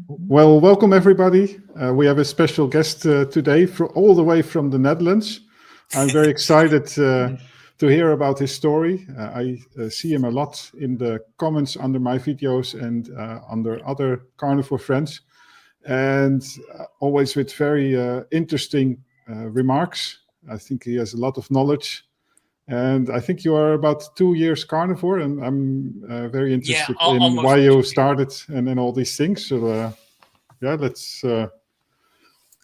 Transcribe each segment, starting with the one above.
Well, welcome everybody. We have a special guest today, all the way from the Netherlands. I'm very excited to hear about his story. I see him a lot in the comments under my videos and under other carnivore friends, and always with very interesting remarks. I think he has a lot of knowledge. And I think you are about 2 years carnivore, and I'm very interested in why you started and all these things. So, yeah,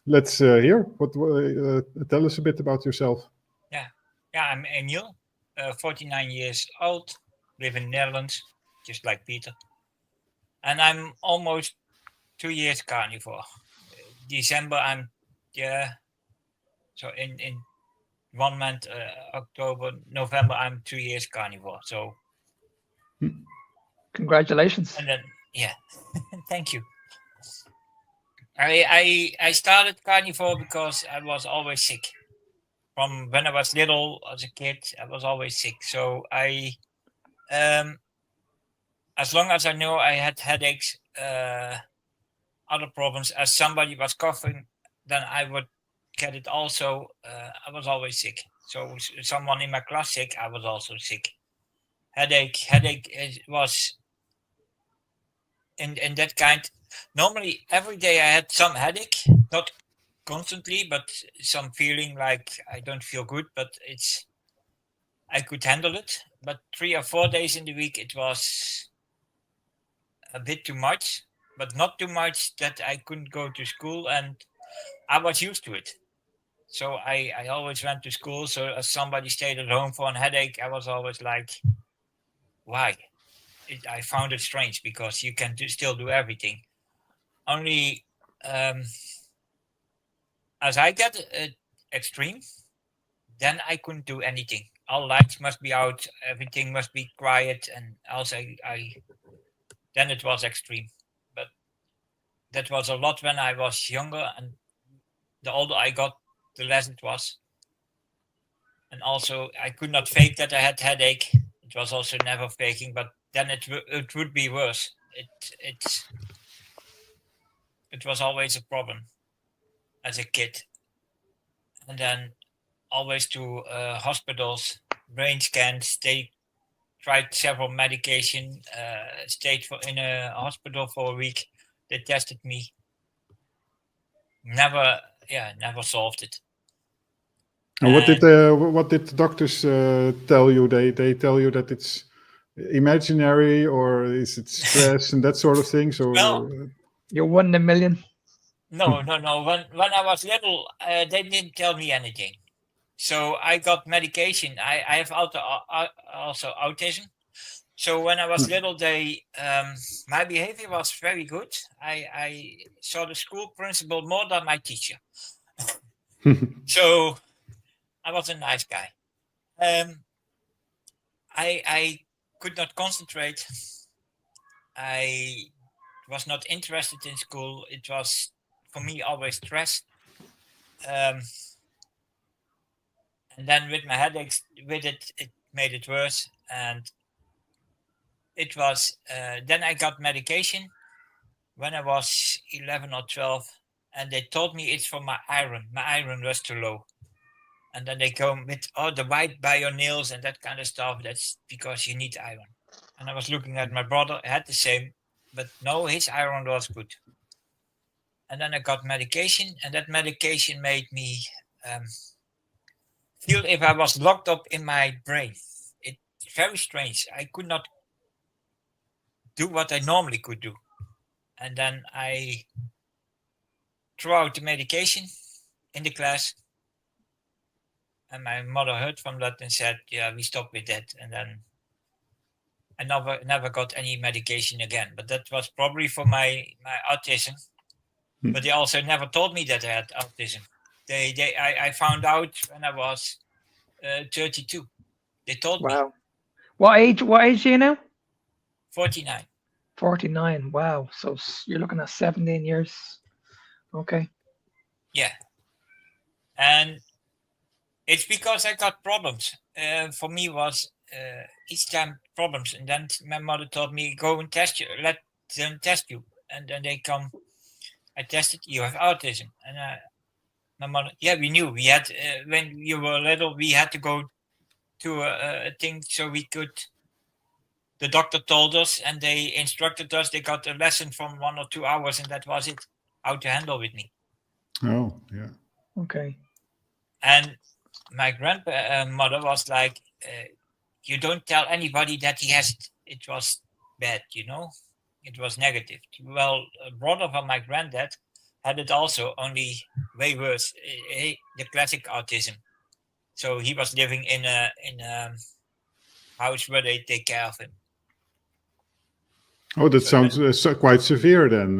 let's hear. Tell us a bit about yourself. Yeah, I'm Emil, 49 years old, live in Netherlands, just like Peter, and I'm almost 2 years carnivore. December, so in 1 month, October, November, I'm 2 years carnivore. So, congratulations. And then, thank you. I started carnivore because I was always sick. From when I was little, as a kid, I was always sick. So as long as I knew I had headaches, other problems, as somebody was coughing, then I would get it also. I was always sick. So someone in my class sick, I was also sick. Headache was in that kind. Normally, every day I had some headache, not constantly, but some feeling like I don't feel good, but I could handle it. But 3 or 4 days in the week, it was a bit too much, but not too much that I couldn't go to school, and I was used to it. So I always went to school. So as somebody stayed at home for a headache, I was always like, why? I found it strange because you can still do everything. Only as I get extreme, then I couldn't do anything. All lights must be out, everything must be quiet, and also then it was extreme. But that was a lot when I was younger, and the older I got, the less it was. And also, I could not fake that I had headache. It was also never faking, but then it would be worse. It was always a problem as a kid. And then always to hospitals, brain scans. They tried several medication, stayed in a hospital for a week. They tested me. Never solved it. And what did the doctors tell you? They tell you that it's imaginary, or is it stress and that sort of thing? So you're 1 in a million. No. When I was little, they didn't tell me anything. So I got medication. I have also autism. So when I was little, my behavior was very good. I saw the school principal more than my teacher. So I was a nice guy. I could not concentrate. I was not interested in school. It was, for me, always stress. And then with my headaches, it made it worse. And it was, then I got medication when I was 11 or 12. And they told me it's for my iron. My iron was too low. And then they go with, the white by your nails and that kind of stuff. That's because you need iron. And I was looking at my brother, I had the same, but no, his iron was good. And then I got medication, and that medication made me feel if I was locked up in my brain. It's very strange. I could not do what I normally could do. And then I threw out the medication in the class. And my mother heard from that and said, yeah, we stop with that. And then I never got any medication again. But that was probably for my autism. But they also never told me that I had autism. I found out when I was 32. They told me. Wow. What age are you now? 49. 49. Wow. So you're looking at 17 years. Okay. Yeah. And it's because I got problems. For me was each time problems. And then my mother told me, go and test you. Let them test you. and then they come. I tested. You have autism, and my mother. Yeah, we knew. We had when you were little. We had to go to a thing so we could. The doctor told us, and they instructed us. They got a lesson from 1 or 2 hours, and that was it. How to handle with me. Oh, yeah. Okay. And my grandmother was like, "You don't tell anybody that he has it." It was bad, It was negative. Well, a brother of my granddad had it also, only way worse. The classic autism. So he was living in a house where they take care of him. Oh, that sounds quite severe then,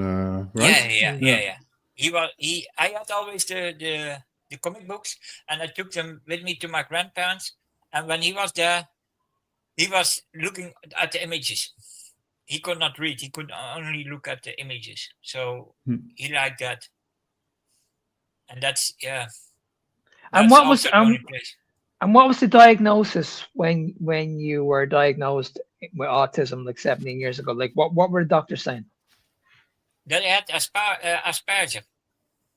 right? Yeah. I had always the comic books, and I took them with me to my grandparents. And when he was there, he was looking at the images. He could not read. He could only look at the images. So he liked that. And that's, yeah. And what was the diagnosis when you were diagnosed with autism like 17 years ago? Like what were the doctors saying? That I had Asperger.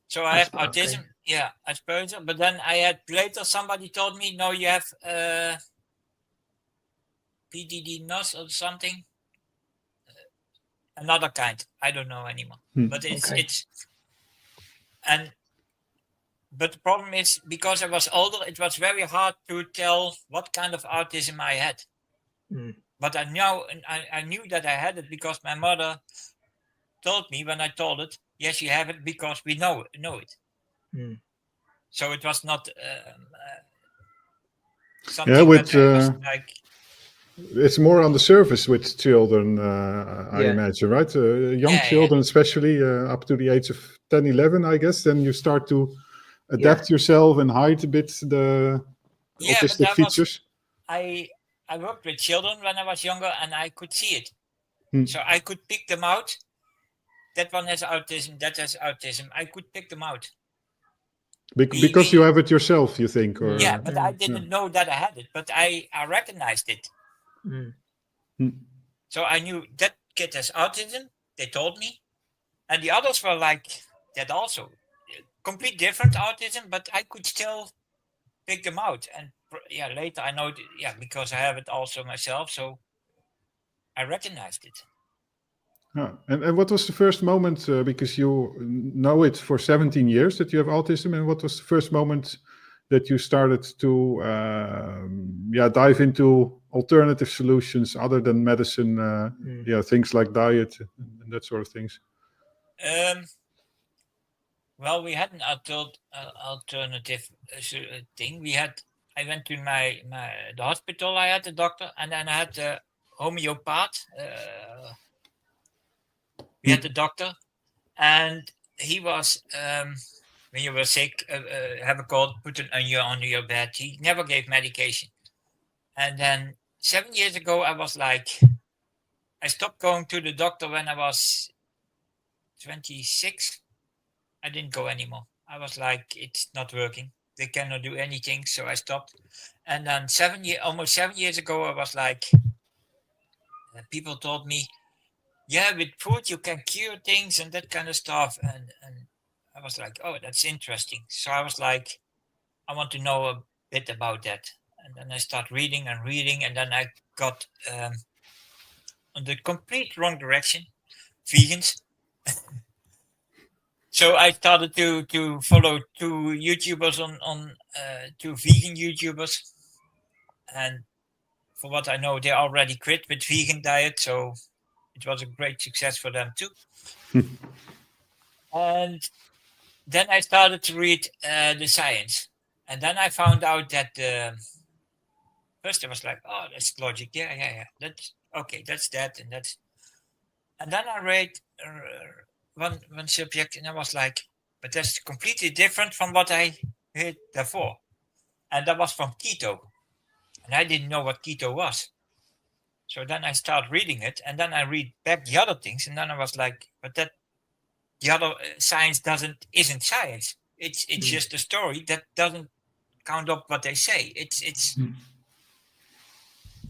So I have autism. Okay. Yeah, Asperger. But then I had later somebody told me, no, you have PDD NOS or something. Another kind. I don't know anymore. But but the problem is, because I was older, it was very hard to tell what kind of autism I had. But I knew that I had it because my mother told me when I told it, yes, you have it because we know it. So it was not something that was like. It's more on the surface with children, I imagine, right? Young children, especially up to the age of 10, 11, I guess. Then you start to adapt yourself and hide a bit the autistic features. I worked with children when I was younger, and I could see it. So I could pick them out. That one has autism, that has autism. I could pick them out. Because you have it yourself, you think? Or, yeah, but I didn't know that I had it, but I recognized it. So I knew that kid has autism, they told me. And the others were like that also. Complete different autism, but I could still pick them out. And later I know, because I have it also myself, so I recognized it. And what was the first moment, because you know it for 17 years that you have autism, and what was the first moment that you started to dive into alternative solutions other than medicine, things like diet and that sort of things? Well, we had an alternative thing. I went to the hospital. I had the doctor, and then I had the homeopath. We had the doctor, and he was, when you were sick, have a cold, put an onion on your bed. He never gave medication. And then 7 years ago, I was like, I stopped going to the doctor when I was 26. I didn't go anymore. I was like, it's not working. They cannot do anything, so I stopped. And then almost 7 years ago, I was like, people told me, yeah, with food you can cure things and that kind of stuff. And I was like, oh, that's interesting. So I was like, I want to know a bit about that. And then I start reading, and then I got on the complete wrong direction, vegans. So I started to follow two YouTubers on two vegan YouTubers, and for what I know, they already quit with vegan diet, so it was a great success for them too. And then I started to read the science, and then I found out that first I was like, oh, that's logic, yeah, that's okay, that's that, and that's, and then I read one subject, and I was like, but that's completely different from what I heard before, and that was from keto, and I didn't know what keto was. So then I start reading it, and then I read back the other things, and then I was like, but that the other science isn't science. It's just a story that doesn't count up what they say. It's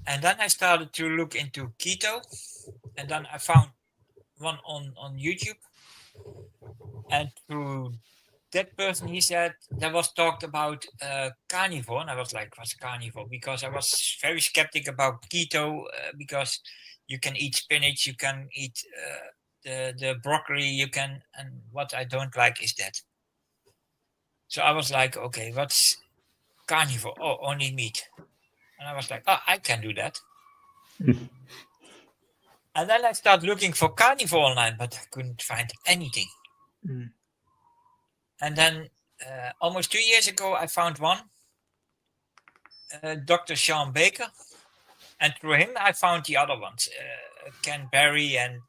and then I started to look into keto, and then I found one on YouTube, and through that person, he said there was talked about carnivore, and I was like, what's carnivore? Because I was very skeptic about keto, because you can eat spinach, you can eat the broccoli, you can, and what I don't like is that. So I was like, okay, what's carnivore? Oh, only meat. And I was like, oh, I can do that. And then I started looking for carnivore online, but I couldn't find anything. And then almost 2 years ago, I found one, Dr. Sean Baker. And through him, I found the other ones, Ken Berry, and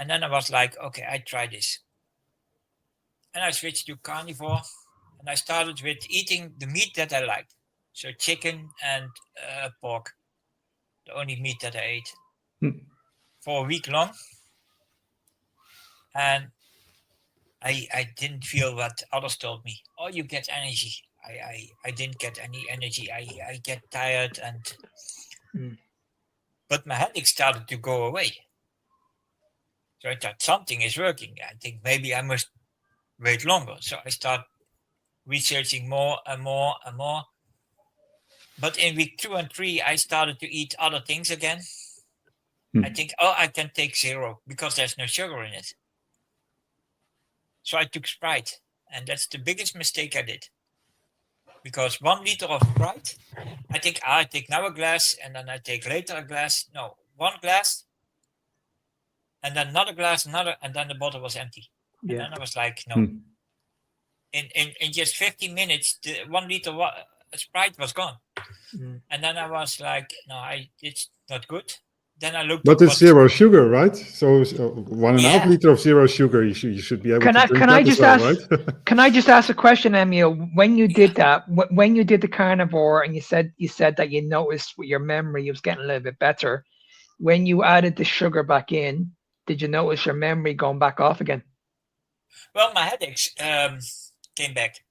then I was like, okay, I try this. And I switched to carnivore, and I started with eating the meat that I liked. So chicken and pork, the only meat that I ate for a week long. And I didn't feel what others told me. Oh, you get energy. I didn't get any energy. I get tired, and but my headache started to go away. So I thought something is working. I think maybe I must wait longer. So I start researching more and more and more. But in week 2 and 3, I started to eat other things again. I think, oh, I can take 0 because there's no sugar in it. So I took Sprite, and that's the biggest mistake I did. Because 1 liter of Sprite, I think I take now a glass, and then I take later a glass. No, 1 glass, and then another glass, another, and then the bottle was empty. And then I was like, no. In just 15 minutes, the 1 liter Sprite was gone. And then I was like, no, it's not good. Then I looked. But it's 0 sugar, right? So 1.5 liter of 0 sugar, you should be able to drink can I that just as well, ask, right? Can I just ask a question, Emil? When you did that, when you did the carnivore, and you said that you noticed with your memory was getting a little bit better, when you added the sugar back in, did you notice your memory going back off again? Well, my headaches came back.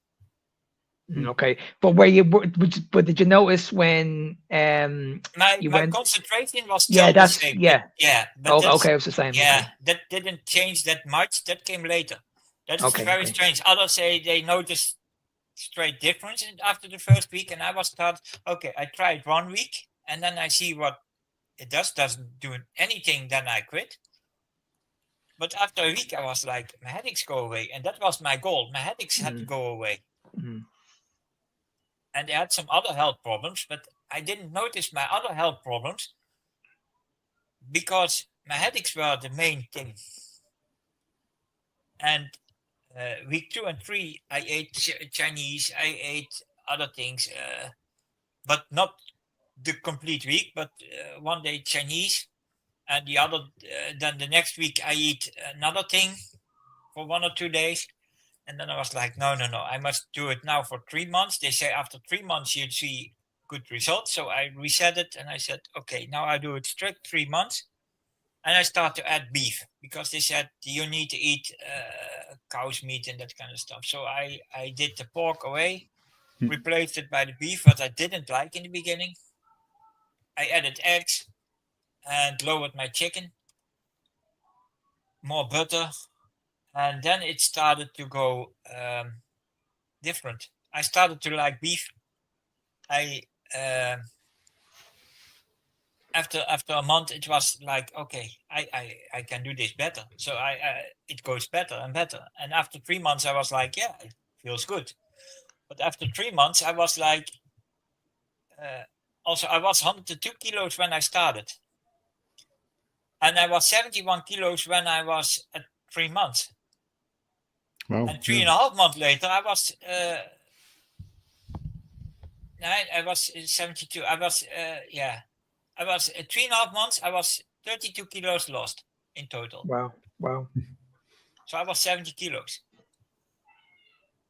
Okay, but but did you notice when my concentration was still the same. But okay, it was the same. Yeah, okay. That didn't change that much. That came later. That's very okay. strange. Others say they noticed straight difference after the first week, and I was thought, okay, I tried 1 week, and then I see what it does. Doesn't do anything, then I quit. But after a week, I was like, my headaches go away, and that was my goal. My headaches had to go away. And I had some other health problems, but I didn't notice my other health problems because my headaches were the main thing. And week 2 and 3, I ate Chinese, I ate other things, but not the complete week, but 1 day Chinese, and the other, then the next week I eat another thing for 1 or 2 days. And then I was like, no, I must do it now for 3 months. They say after 3 months you'd see good results. So I reset it and I said, okay, now I do it straight 3 months. And I start to add beef because they said you need to eat cow's meat and that kind of stuff. So I did the pork away, replaced it by the beef, what I didn't like in the beginning. I added eggs and lowered my chicken, more butter. And then it started to go different. I started to like beef. After a month, it was like, okay, I can do this better. So it goes better and better. And after 3 months, I was like, yeah, it feels good. But after 3 months, I was like, also I was 102 kilos when I started. And I was 71 kilos when I was at 3 months. Wow, and 3.5 months later, I was 72. I was 3.5 months. I was 32 kilos lost in total. Wow. So I was 70 kilos.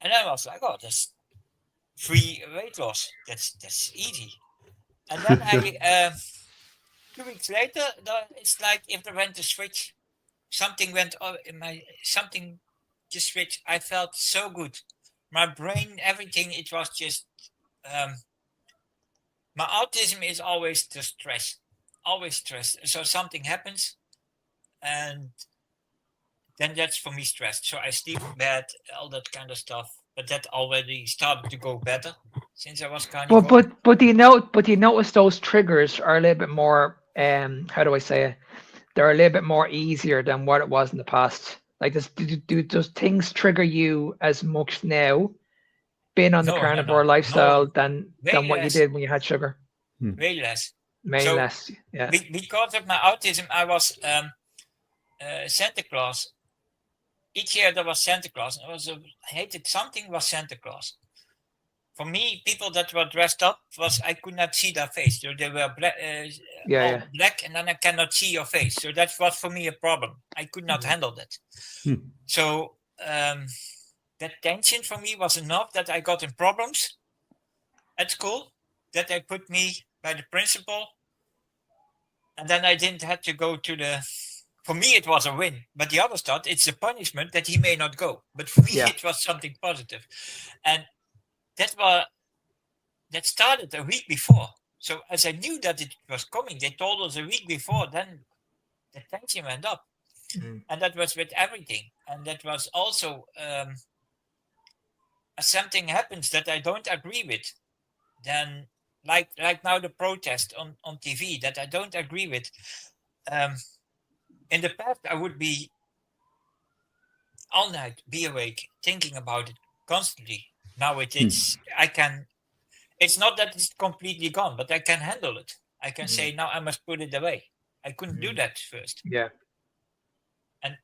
And then I was like, oh, that's free weight loss. That's easy. And then 2 weeks later, it's like if there went a switch, something went on something just switched. I felt so good. My brain, everything, it was just, my autism is always the stress, always stress. So something happens and then that's for me stressed. So I sleep bad, all that kind of stuff. But that already started to go better since I was carnivore. But do you notice those triggers are a little bit more how do I say it? They're a little bit more easier than what it was in the past. Like does things trigger you as much now, being on the carnivore lifestyle than what you did when you had sugar? Way less. Way less. Yeah. Because of my autism, I was Santa Claus. Each year there was Santa Claus. I hated something was Santa Claus. For me, people that were dressed up I could not see their face. So they were black, black, and then I cannot see your face. So that was for me a problem. I could not handle that. So that tension for me was enough that I got in problems at school. That they put me by the principal, and then I didn't have to go to the. For me, it was a win, but the others thought it's a punishment that he may not go. But for me, it was something positive, and that started a week before. So as I knew that it was coming, they told us a week before. Then the tension went up, and that was with everything. And that was also as something happens that I don't agree with, then like now the protest on TV that I don't agree with. In the past, I would be all night, be awake, thinking about it constantly. Now it's not that it's completely gone, but I can handle it. I can say, now I must put it away. I couldn't do that first. Yeah. And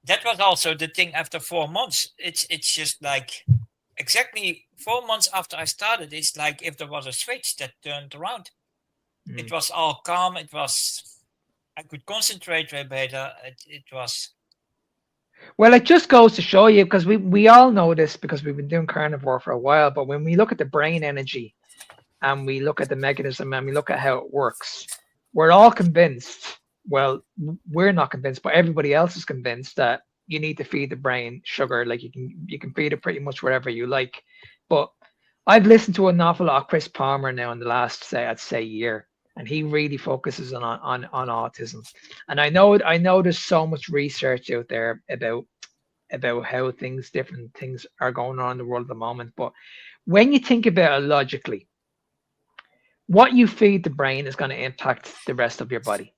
that was also the thing after 4 months. It's just like exactly 4 months after I started, it's like if there was a switch that turned around. It was all calm. I could concentrate way better. It was. Well, it just goes to show you, because we all know this because we've been doing carnivore for a while, but when we look at the brain energy and we look at the mechanism and we look at how it works, we're all convinced, well, we're not convinced, but everybody else is convinced that you need to feed the brain sugar. Like you can feed it pretty much whatever you like. But I've listened to an awful lot of Chris Palmer now in the last, I'd say year, and he really focuses on autism. And I know there's so much research out there about how different things are going on in the world at the moment. But when you think about it logically, what you feed the brain is going to impact the rest of your body.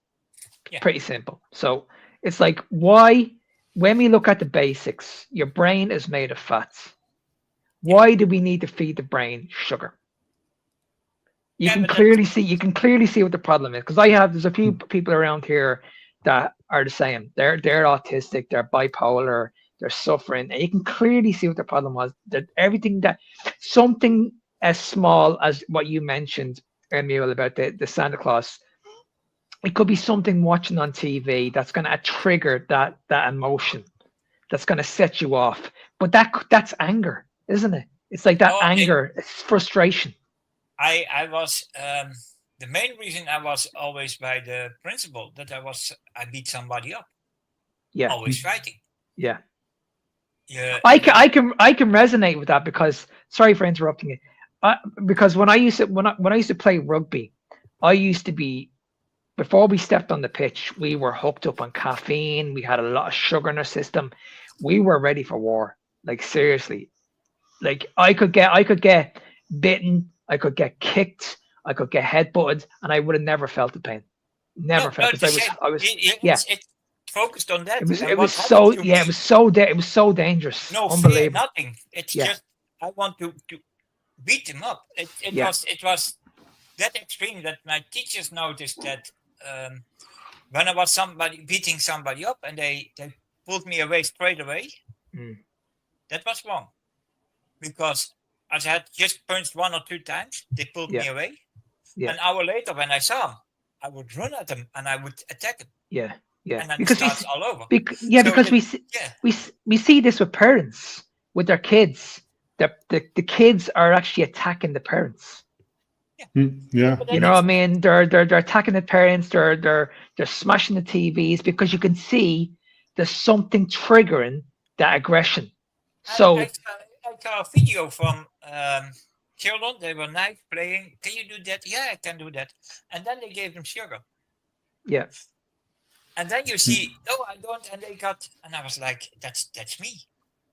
Yeah. Pretty simple. So it's like, why, when we look at the basics, your brain is made of fats. Why do we need to feed the brain sugar? You can clearly see what the problem is, because there's a few people around here that are the same. They're autistic, they're bipolar, they're suffering, and you can clearly see what the problem was. That something as small as what you mentioned, Emil, about the Santa Claus, it could be something watching on TV that's going to trigger that emotion, that's going to set you off. But that's anger, isn't it? It's like that anger, it's frustration. I was the main reason I was always by the principal that I beat somebody up. Yeah. Always fighting. Yeah. Yeah. I can resonate with that, because, sorry for interrupting you. Because when I used to play rugby, I used to be, before we stepped on the pitch, we were hooked up on caffeine. We had a lot of sugar in our system. We were ready for war. Like, seriously. Like, I could get bitten, I could get kicked, I could get headbutted, and I would have never felt the pain. Never felt it. It's focused on that. It was so dangerous. No unbelievable. Fear, nothing. It's just I want to beat him up. It was that extreme that my teachers noticed that when I was beating somebody up and they pulled me away straight away, that was wrong, because I had just punched 1 or 2 times. They pulled me away. Yeah. An hour later, when I saw him, I would run at him and I would attack him. Yeah, yeah. And then it starts all over. Because we see this with parents, with their kids. The kids are actually attacking the parents. Yeah. Yeah. You know what I mean? They're attacking the parents. They're smashing the TVs, because you can see there's something triggering that aggression. So. I saw a video from children. They were nice playing. Can you do that? Yeah, I can do that. And then they gave them sugar. Yeah. And then you see, no, I don't, and they got, and I was like, that's me.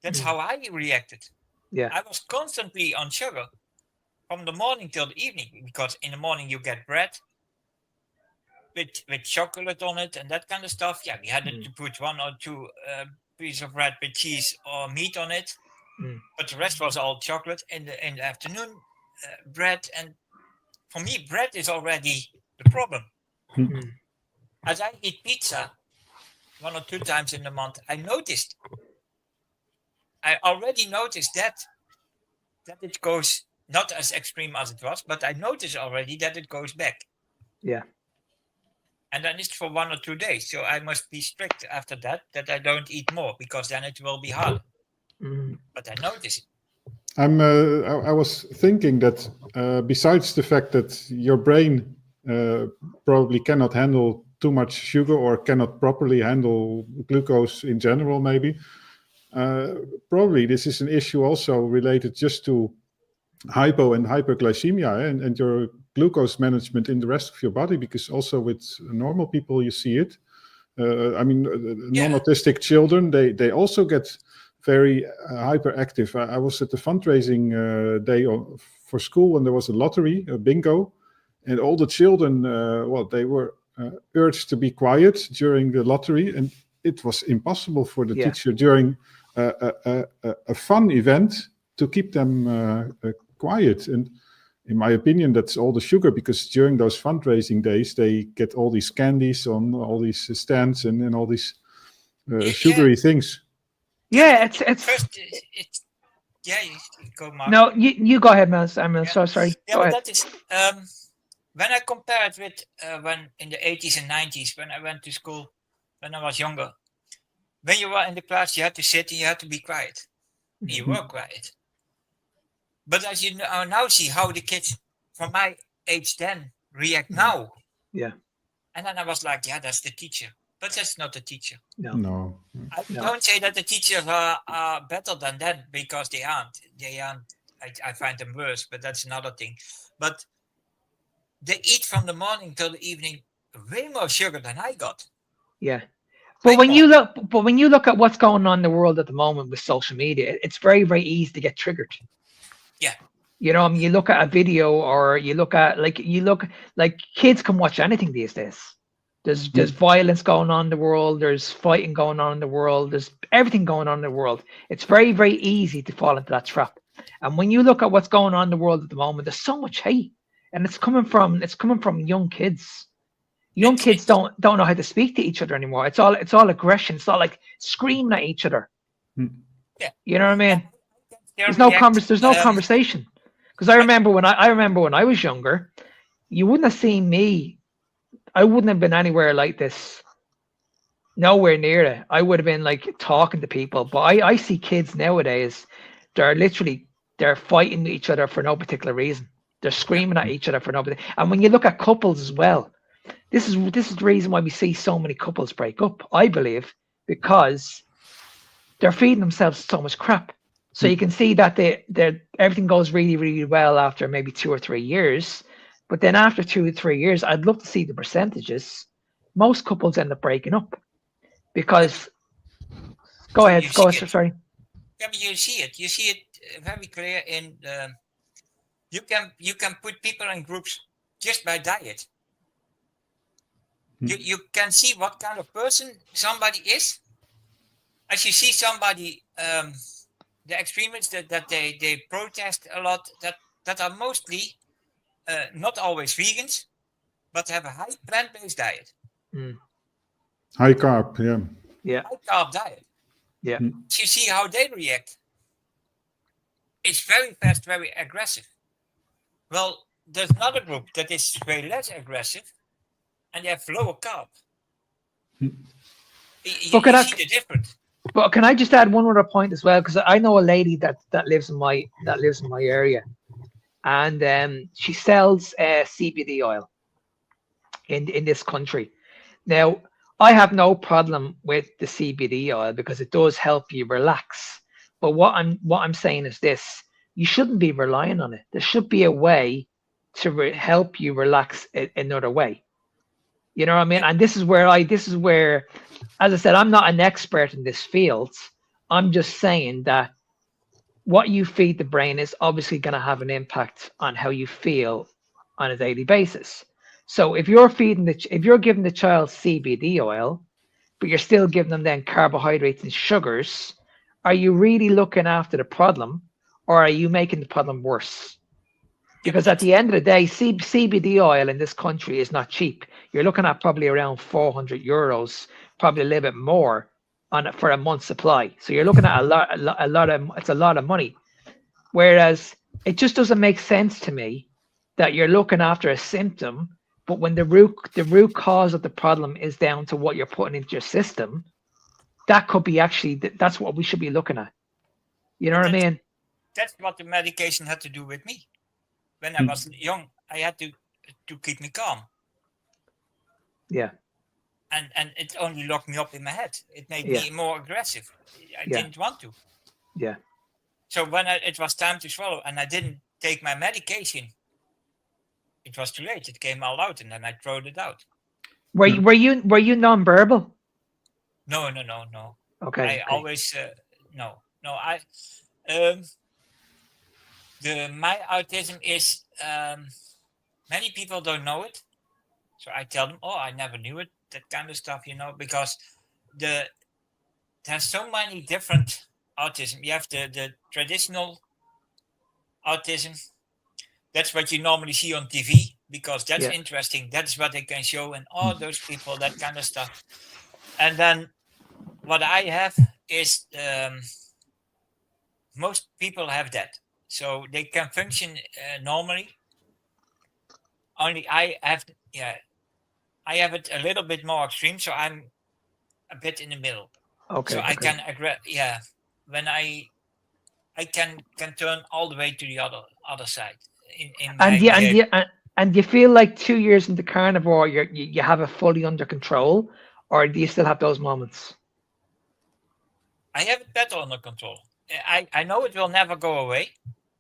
That's how I reacted. Yeah. I was constantly on sugar from the morning till the evening, because in the morning you get bread with chocolate on it and that kind of stuff. Yeah, we had to put 1 or 2 pieces of bread with cheese or meat on it, but the rest was all chocolate. In the afternoon, bread. And for me, bread is already the problem. As I eat pizza 1 or 2 times in a month, I already noticed that it goes not as extreme as it was, but I noticed already that it goes back. Yeah. And then it's for 1 or 2 days. So I must be strict after that I don't eat more, because then it will be hard. But I notice it. I was thinking that besides the fact that your brain probably cannot handle too much sugar or cannot properly handle glucose in general, maybe, probably this is an issue also related just to hypo and hyperglycemia and your glucose management in the rest of your body, because also with normal people you see it. Non-autistic children, they also get very hyperactive. I was at the fundraising day for school when there was a lottery, a bingo, and all the children, they were urged to be quiet during the lottery, and it was impossible for the teacher during a fun event to keep them quiet. And in my opinion, that's all the sugar, because during those fundraising days, they get all these candies on all these stands and all these sugary things. Yeah, it's yeah, you go, Mark. No, you go ahead, man. I'm so sorry. Yeah, go but ahead. that is when I compare it with when in the 80s and 90s, when I went to school, when I was younger. When you were in the class, you had to sit and you had to be quiet. You were quiet. But as you now see how the kids from my age then react now. Yeah. And then I was like, yeah, that's the teacher. But that's not the teacher. No. I don't say that the teachers are better than that, because they aren't. I find them worse, but that's another thing. But they eat from the morning till the evening way more sugar than I got. Yeah. But when you look at what's going on in the world at the moment with social media, it's very, very easy to get triggered. Yeah. You know, I mean, you look at a video, or you look at like kids can watch anything these days. There's violence going on in the world. There's fighting going on in the world. There's everything going on in the world. It's very, very easy to fall into that trap. And when you look at what's going on in the world at the moment, there's so much hate, and it's coming from young kids. Young kids don't know how to speak to each other anymore. It's all aggression. It's all like screaming at each other. Yeah. You know what I mean? There's no conversation. Because I remember when I was younger, you wouldn't have seen me. I wouldn't have been anywhere like this. Nowhere near it. I would have been like talking to people. But I see kids nowadays, they're fighting each other for no particular reason. They're screaming at each other for no particular. And when you look at couples as well, this is the reason why we see so many couples break up, I believe, because they're feeding themselves so much crap. So you can see that everything goes really, really well after maybe 2 or 3 years. But then after 2 or 3 years, I'd love to see the percentages. Most couples end up breaking up because. Go ahead. Sorry. Yeah, but you see it. You see it very clear in. You can put people in groups just by diet. You can see what kind of person somebody is. As you see somebody, the extremists that they protest a lot, that are mostly not always vegans, but have a high plant-based diet. High carb, yeah. High carb diet. Yeah. So you see how they react. It's very fast, very aggressive. Well, there's another group that is very less aggressive, and they have lower carb. You see the difference. But can I just add one other point as well? Because I know a lady that lives in my area, and she sells CBD oil in this country. Now, I have no problem with the CBD oil because it does help you relax. But what I'm saying is this: you shouldn't be relying on it. There should be a way to help you relax another way. You know what I mean? And this is where, as I said, I'm not an expert in this field. I'm just saying that what you feed the brain is obviously going to have an impact on how you feel on a daily basis. So if you're giving the child CBD oil, but you're still giving them then carbohydrates and sugars, are you really looking after the problem, or are you making the problem worse? Because at the end of the day, CBD oil in this country is not cheap. You're looking at probably around €400, probably a little bit more for a month's supply. So you're looking at it's a lot of money. Whereas it just doesn't make sense to me that you're looking after a symptom, but when the root cause of the problem is down to what you're putting into your system, that could be that's what we should be looking at. You know what I mean? That's what the medication had to do with me. When I was young, I had to keep me calm. Yeah. And it only locked me up in my head. It made me more aggressive. I didn't want to. Yeah. So when it was time to swallow and I didn't take my medication, it was too late. It came all out and then I threw it out. Were you non-verbal? No. Okay. I always no. My autism is many people don't know it, so I tell them, "Oh, I never knew it." That kind of stuff, because there's so many different autism. You have the traditional autism. That's what you normally see on TV because that's interesting. That's what they can show, and all those people, that kind of stuff. And then what I have is most people have that. So they can function normally. Only I have it a little bit more extreme, so I'm a bit in the middle. Okay. So I can when I can turn all the way to the other side. And you feel like 2 years into carnivore, you have it fully under control, or do you still have those moments? I have it better under control. I know it will never go away.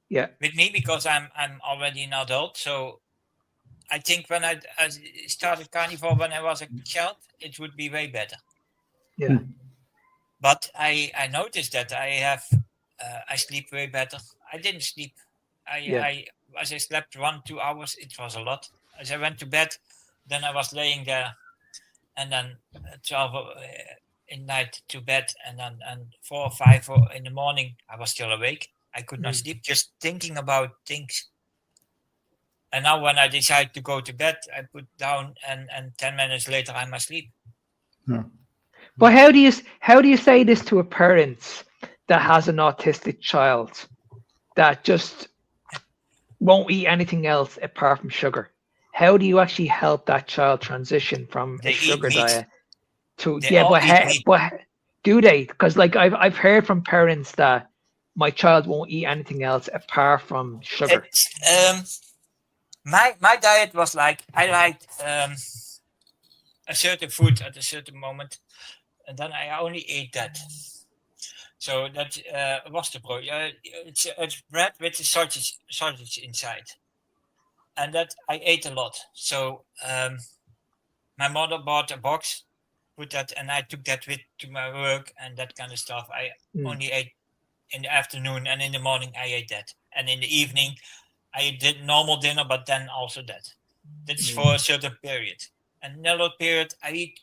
Yeah. With me because I'm already an adult. So I think when I started carnivore when I was a child, it would be way better. Yeah. But I noticed that I sleep way better. I didn't sleep. As I slept 1-2 hours, it was a lot. As I went to bed, then I was laying there, and then 12 in night to bed, and then 4 or 5 in the morning, I was still awake. I could not sleep, just thinking about things. And now when I decide to go to bed, I put down, and 10 minutes later, I'm asleep. Yeah. But how do you say this to a parent that has an autistic child that just won't eat anything else apart from sugar? How do you actually help that child transition from a sugar diet to but do they? Because like I've heard from parents that my child won't eat anything else apart from sugar. My diet was like I liked a certain food at a certain moment, and then I only ate that. So that was the bread. It's bread with the sausage inside, and that I ate a lot. So my mother bought a box, put that, and I took that with to my work and that kind of stuff. I only ate in the afternoon, and in the morning I ate that, and in the evening I did normal dinner, but then also that. That's for a certain period. And another period I eat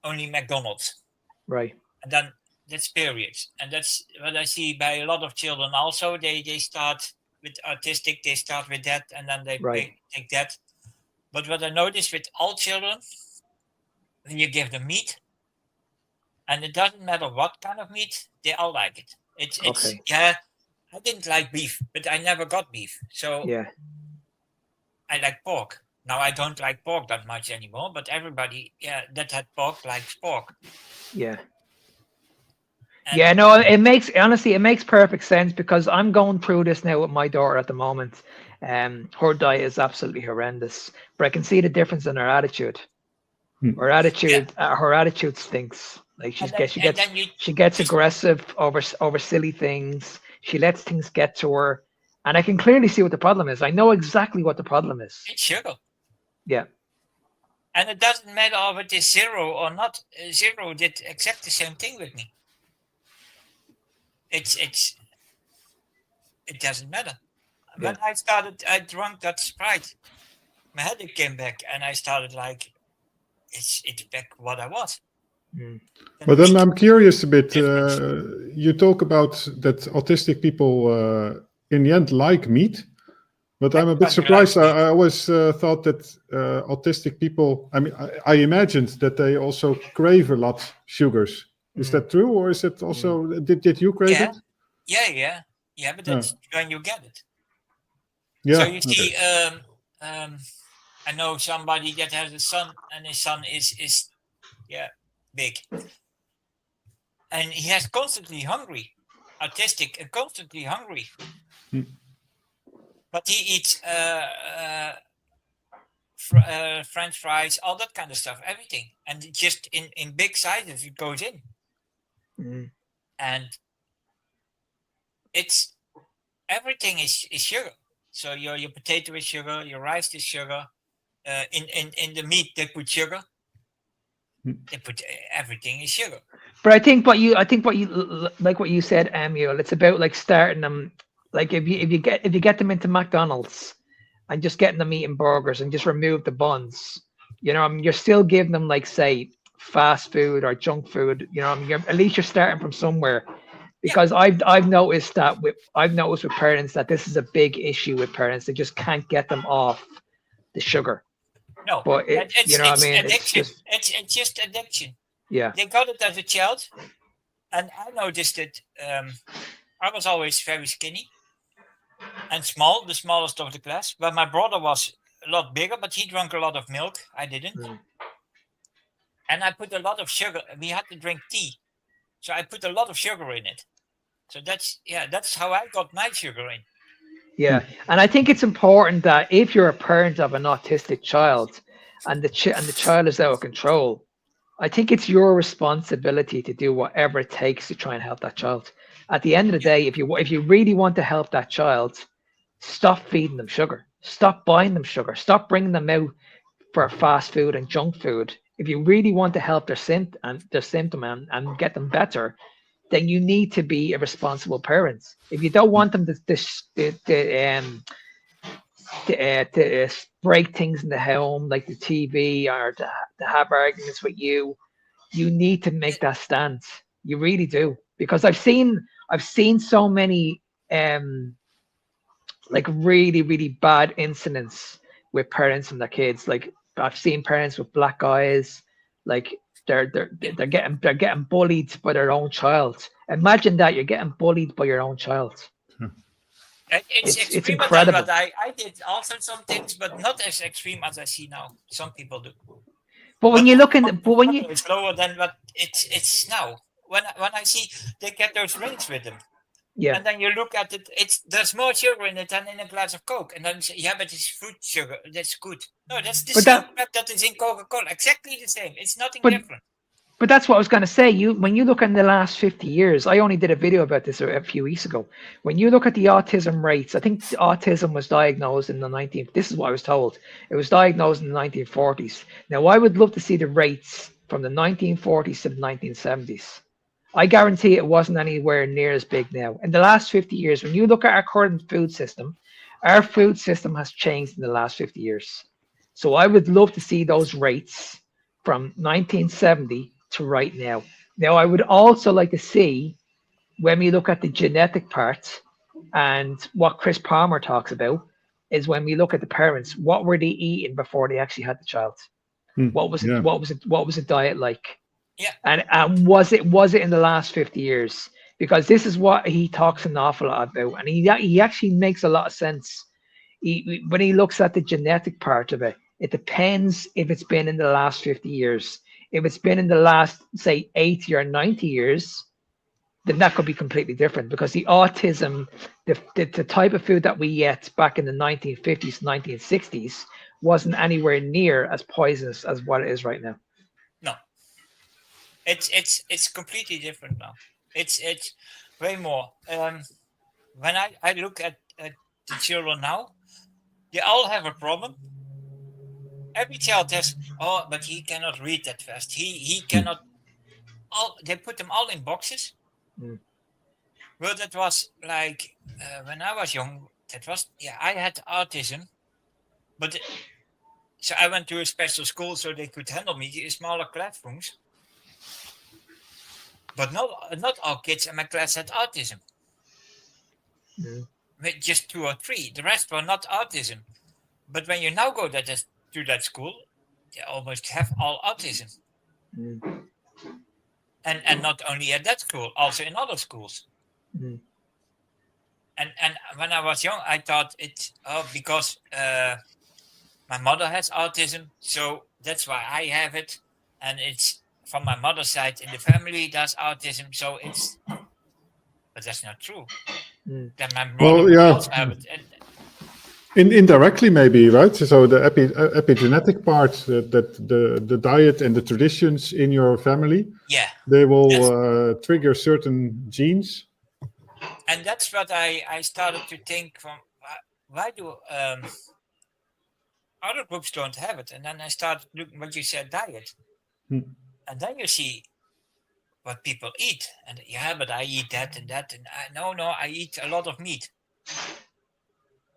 only McDonald's. Right. And then that's periods. And that's what I see by a lot of children also. They start with autistic, they start with that, and then they take that. But what I noticed with all children, when you give them meat, and it doesn't matter what kind of meat, they all like it. It's I didn't like beef, but I never got beef. So I like pork. Now I don't like pork that much anymore, but everybody that had pork likes pork. Yeah. And no, it makes perfect sense because I'm going through this now with my daughter at the moment. Her diet is absolutely horrendous, but I can see the difference in her attitude. Her attitude stinks. Like she gets aggressive over silly things. She lets things get to her, and I can clearly see what the problem is. I know exactly what the problem is. It's sugar. Yeah. And it doesn't matter if it is 0 or not. 0 did exactly the same thing with me. It doesn't matter. Yeah. When I drank that Sprite, my headache came back, and I started like, it's back what I was. Mm. But then I'm curious a bit. Difference. You talk about that autistic people in the end like meat, but I'm a bit Everybody surprised. likes meat. I always thought that autistic people. I mean, I imagined that they also crave a lot sugars. Is that true, or is it also? Did you crave Yeah. it? Yeah, but that's when you get it. Yeah. So you Okay. see, I know somebody that has a son, and his son is big, and he has constantly hungry, autistic, and constantly hungry. But he eats French fries, all that kind of stuff, everything, and it just in big sizes it goes in, and it's everything is sugar. So your potato is sugar, your rice is sugar. In the meat they put sugar. They put everything is sugar. But I think what you like what you said, Emil. It's about like starting them. Like if you get them into McDonald's and just getting them eating burgers and just remove the buns, you know, I mean, you're still giving them like say fast food or junk food. You know, I mean, at least you're starting from somewhere. Because I've noticed with parents that this is a big issue with parents. They just can't get them off the sugar. No, But it's you know what I mean? addiction. It's just addiction. Yeah. They got it as a child, and I noticed it. I was always very skinny and small, the smallest of the class. But my brother was a lot bigger, but he drank a lot of milk. I didn't. And I put a lot of sugar. We had to drink tea, so I put a lot of sugar in it. So that's how I got my sugar in. Yeah, and I think it's important that if you're a parent of an autistic child, and the child is out of control, I think it's your responsibility to do whatever it takes to try and help that child. At the end of the day, if you really want to help that child, stop feeding them sugar, stop buying them sugar, stop bringing them out for fast food and junk food. If you really want to help their symptom and get them better, then you need to be a responsible parent. If you don't want them to break things in the home, like the TV, or to have arguments with you, you need to make that stand. You really do, because I've seen so many like really really bad incidents with parents and their kids. Like I've seen parents with black eyes, like they're getting bullied by their own child. Imagine that, you're getting bullied by your own child. It's incredible. But I did also some things, but not as extreme as I see now. Some people do. But when you look at it's lower than what it's now. When I see they get those rings with them. Yeah. And then you look at it, there's more sugar in it than in a glass of Coke. And then you say, yeah, but it's fruit sugar. That's good. No, that's the same crap that is in Coca-Cola. Exactly the same. It's nothing different. But that's what I was going to say. When you look in the last 50 years, I only did a video about this a few weeks ago. When you look at the autism rates, I think autism was diagnosed in the this is what I was told. It was diagnosed in the 1940s. Now, I would love to see the rates from the 1940s to the 1970s. I guarantee it wasn't anywhere near as big now. In the last 50 years, when you look at our current food system, our food system has changed in the last 50 years. So I would love to see those rates from 1970 to right now. Now, I would also like to see, when we look at the genetic part, and what Chris Palmer talks about, is when we look at the parents, what were they eating before they actually had the child? What was the diet like? Yeah. And was it in the last 50 years? Because this is what he talks an awful lot about, and he actually makes a lot of sense. When he looks at the genetic part of it, it depends if it's been in the last 50 years. If it's been in the last, say, 80 or 90 years, then that could be completely different, because the autism, the type of food that we ate back in the 1950s, 1960s wasn't anywhere near as poisonous as what it is right now. No. It's completely different now. It's way more. When I look at the children now, they all have a problem. every child has, oh, but he cannot read that fast. He cannot. They put them all in boxes. Mm. Well, that was like when I was young. That was I had autism, but so I went to a special school so they could handle me in smaller classrooms. But not all kids in my class had autism. Mm. Just 2 or 3. The rest were not autism. But when you now go to that school, they almost have all autism. Mm. And not only at that school, also in other schools. Mm. And when I was young, I thought it's because my mother has autism, so that's why I have it, and it's from my mother's side in the family does autism, so it's. But that's not true. Mm. Then my brother would also have it, and Indirectly, maybe, right? So the epigenetic part, that the diet and the traditions in your family, they will trigger certain genes. And that's what I started to think from. Why do other groups don't have it? And then I started looking what you said, diet, and then you see what people eat, and but I eat that and that, and no, I eat a lot of meat.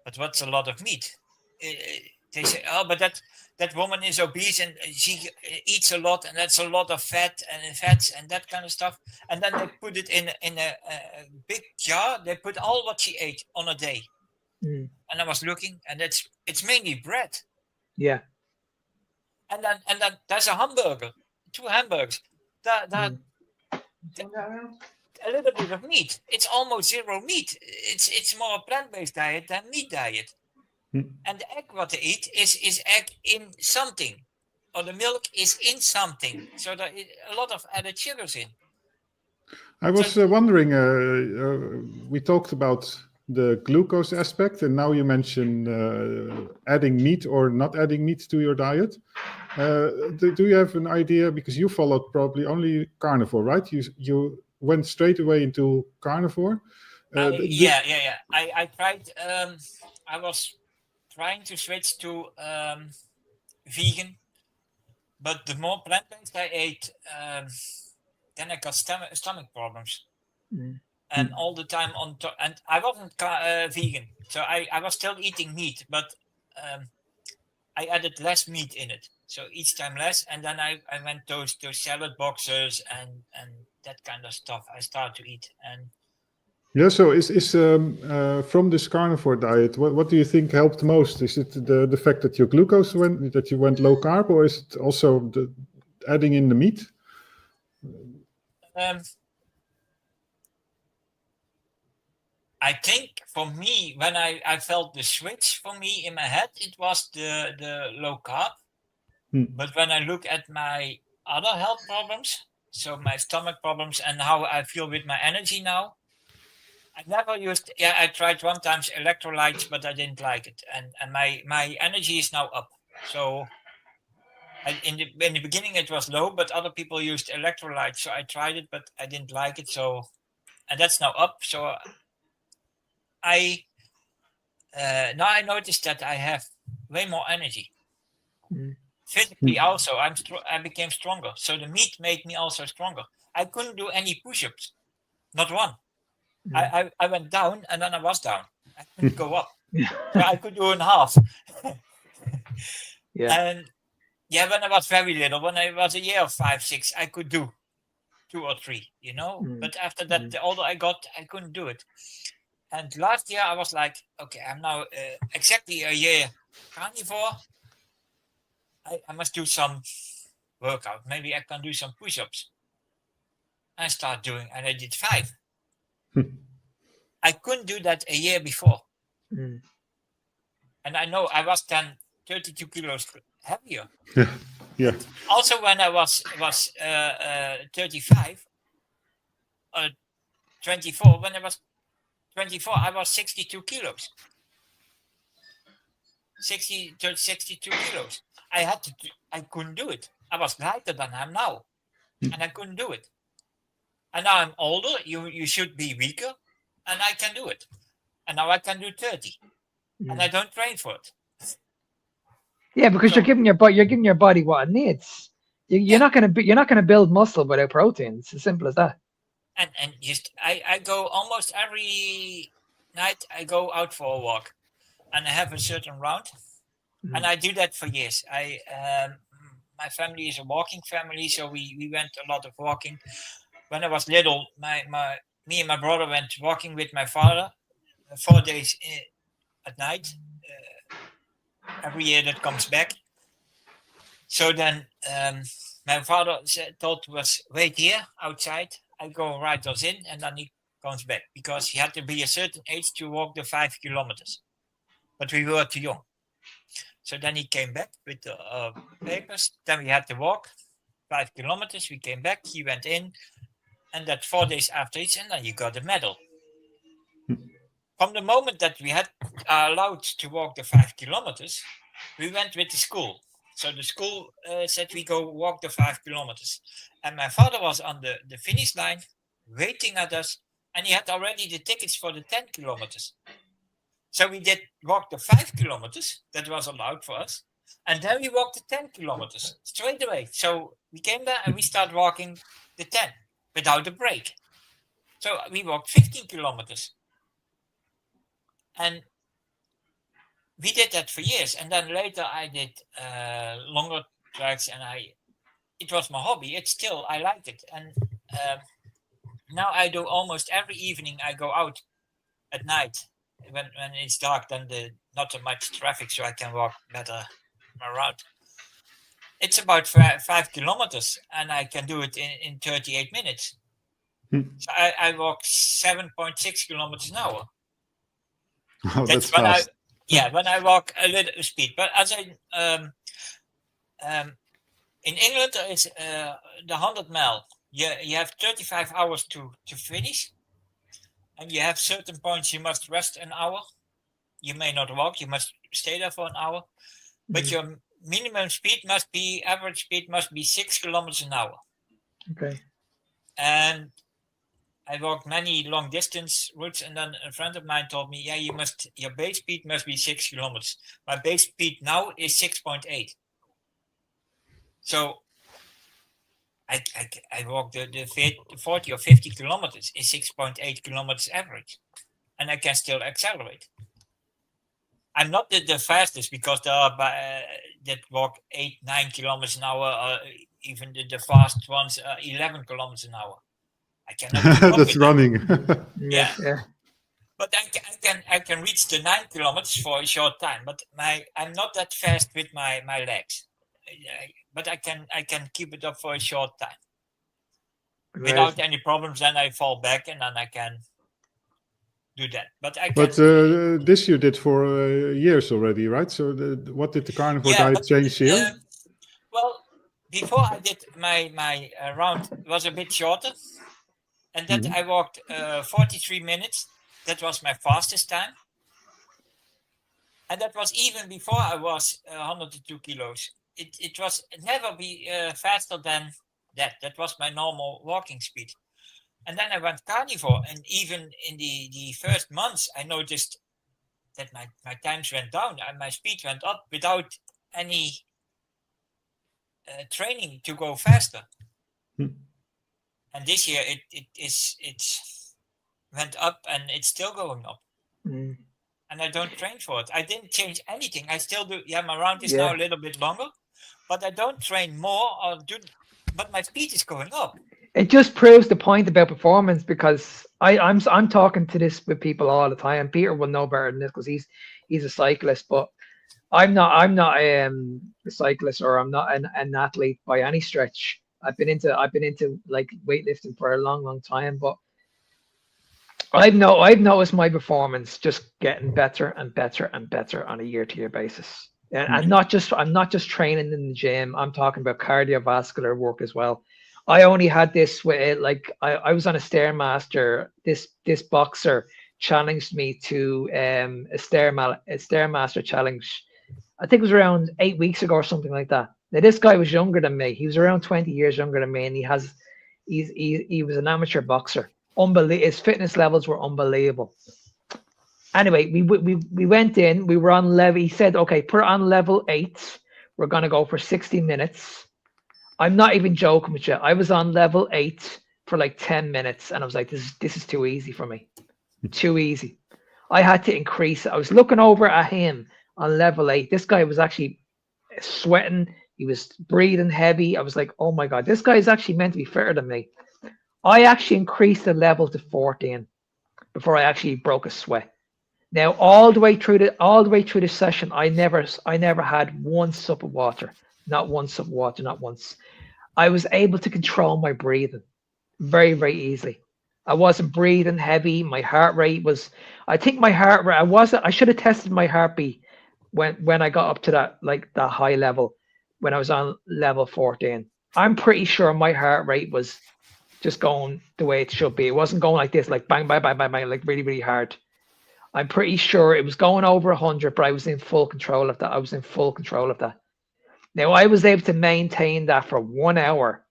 But what's a lot of meat? They say, oh, but that woman is obese and she eats a lot, and that's a lot of fats and that kind of stuff. And then they put it in a big jar. They put all what she ate on a day. Mm. And I was looking, and it's mainly bread. Yeah. And then there's a hamburger, 2 hamburgers. A little bit of meat. It's almost zero meat. It's more a plant-based diet than meat diet. And the egg what they eat is egg in something, or the milk is in something. So there is a lot of added sugars in. I was wondering, we talked about the glucose aspect, and now you mention adding meat or not adding meat to your diet. Do you have an idea? Because you followed probably only carnivore, right? You went straight away into carnivore. Yeah. I tried. I was trying to switch to vegan, but the more plant-based I ate, then I got stomach problems. Mm. And all the time and I wasn't vegan, so I was still eating meat, but I added less meat in it, so each time less. And then I went those salad boxes and that kind of stuff I started to eat. And yeah, so is from this carnivore diet, what do you think helped most? Is it the fact that your glucose that you went low carb, or is it also the adding in the meat? I think for me, when I felt the switch for me in my head, it was the low carb. But when I look at my other health problems, so my stomach problems and how I feel with my energy now, I never used. Yeah, I tried one time electrolytes, but I didn't like it, and my energy is now up. So in the beginning it was low, but other people used electrolytes, so I tried it, but I didn't like it. So, and that's now up. So now I noticed that I have way more energy. Physically also, I became stronger. So the meat made me also stronger. I couldn't do any push-ups, not one. I went down and then I was down. I couldn't go up. So I could do in half. Yeah. And when I was very little, when I was a year of 5, 6, I could do 2 or 3, But after that, the older I got, I couldn't do it. And last year I was like, okay, I'm now exactly a year carnivore. I must do some workout. Maybe I can do some push-ups. I start doing, and I did 5. I couldn't do that a year before. And I know I was then 32 kilos heavier. Yeah. Also, when I was 35 or 24, when I was 24, I was 62 kilos. 62 kilos. I couldn't do it. I was lighter than I'm now, and I couldn't do it. And now I'm older. You should be weaker, and I can do it. And now I can do 30, and I don't train for it. Yeah, because So, you're giving your body what it needs. You're yeah, not gonna build muscle without protein. It's as simple as that. and just I go almost every night. I go out for a walk, and I have a certain route, and I do that for years. My family is a walking family, so we went a lot of walking. When I was little, me and my brother went walking with my father 4 days at night. Every year that comes back. So then my father told us, wait here outside. I go ride us in, and then he comes back because he had to be a certain age to walk the 5 kilometers. But we were too young. So then he came back with the papers. Then we had to walk 5 kilometers. We came back. He went in, and that 4 days after each, and then you got a medal. From the moment that we had allowed to walk the 5 kilometers, we went with the school. So the school said we go walk the 5 kilometers. And my father was on the finish line waiting at us, and he had already the tickets for the 10 kilometers. So we did walk the 5 kilometers that was allowed for us. And then we walked the 10 kilometers straight away. So we came there and we started walking the 10 without a break. So we walked 15 kilometers. And we did that for years. And then later I did longer tracks, and it was my hobby. It's still, I liked it. And now I do almost every evening. I go out at night when it's dark, then not so much traffic, so I can walk better around. It's about 5 kilometers, and I can do it in 38 minutes. So I walk 7.6 kilometers an hour. Oh, that's when fast. when I walk a little speed. But as I in England, there is the 100 mile. You have 35 hours to finish, and you have certain points you must rest an hour. You may not walk. You must stay there for an hour. But your minimum speed average speed must be 6 kilometers an hour. Okay. And I walked many long distance routes, and then a friend of mine told me, yeah, your base speed must be 6 kilometers. My base speed now is 6.8. So I walk the 40 or 50 kilometers is 6.8 kilometers average, and I can still accelerate. I'm not the fastest, because there are that walk 8-9 kilometers an hour, or even the fast ones 11 kilometers an hour. I cannot keep up That's with them. running. Yeah. Yeah. But I can reach the 9 kilometers for a short time. But I'm not that fast with my legs. But I can keep it up for a short time without any problems. Then I fall back, and then I can do that. But this you did for years already, right? So what did the carnivore diet change here? Well, before I did my round was a bit shorter, and that I walked 43 minutes. That was my fastest time, and that was even before I was 102 kilos. It was never be faster than that. That was my normal walking speed. And then I went carnivore, and even in the first months, I noticed that my times went down and my speed went up without any training to go faster. And this year it went up, and it's still going up. And I don't train for it. I didn't change anything. I still do. Yeah, my round is now a little bit longer, but I don't train more but my speed is going up. It just proves the point about performance, because I'm talking to this with people all the time. Peter will know better than this, because he's a cyclist, but I'm not a cyclist, or I'm not an athlete by any stretch. I've been into like weightlifting for a long time, but I've noticed my performance just getting better and better and better on a year-to-year basis. And I'm not just training in the gym. I'm talking about cardiovascular work as well. I only had this with I was on a Stairmaster. This boxer challenged me to a Stairmaster challenge. I think it was around 8 weeks ago or something like that. Now this guy was younger than me. He was around 20 years younger than me, and he was an amateur boxer. His fitness levels were unbelievable. Anyway, we went in. We were on level. He said, "Okay, put it on level 8. We're going to go for 60 minutes. I'm not even joking with you. I was on level 8 for like 10 minutes and I was like, this is too easy for me. Too easy. I had to increase it. I was looking over at him on level 8. This guy was actually sweating. He was breathing heavy. I was like, oh my God, this guy is actually meant to be fitter than me. I actually increased the level to 14 before I actually broke a sweat. Now, all the way through the session, I never had one sup of water. Not one sup of water, not once. I was able to control my breathing very, very easily. I wasn't breathing heavy. My heart rate was, I think my heart rate, I should have tested my heartbeat when I got up to that high level, when I was on level 14. I'm pretty sure my heart rate was just going the way it should be. It wasn't going like this, like bang, bang, bang, bang, bang, like really, really hard. I'm pretty sure it was going over 100, but I was in full control of that. Now, I was able to maintain that for 1 hour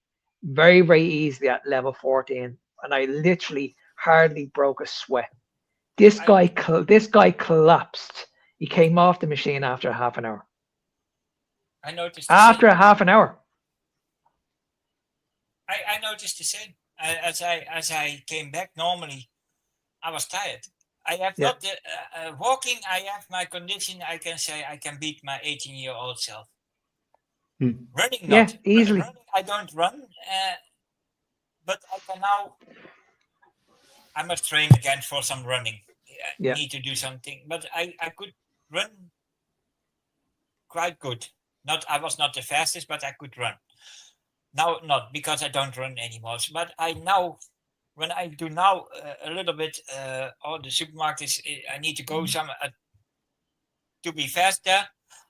very, very easily at level 14, and I literally hardly broke a sweat. This guy collapsed. He came off the machine after half an hour. I noticed After a half an hour. I noticed the same. As I came back, normally I was tired. I have not the walking. I have my condition. I can say I can beat my 18-year-old self. Running, not easily. Running, I don't run, but I can now. I must train again for some running. I need to do something, but I could run quite good. I was not the fastest, but I could run. Now not because I don't run anymore. But I now, when I do now a little bit, all the supermarkets, I need to go some to be faster.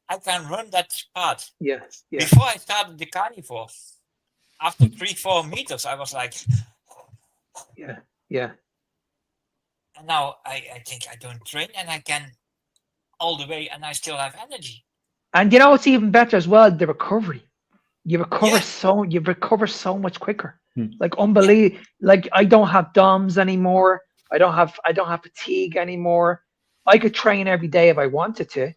I can run that part. Yes. Yeah. Before I started the carnivore, after 3-4 meters, I was like, yeah. And now I think I don't train and I can all the way, and I still have energy. And you know what's even better as well? The recovery. You recover so much quicker. Like unbelievable. Like I don't have DOMs anymore. I don't have fatigue anymore. I could train every day if I wanted to.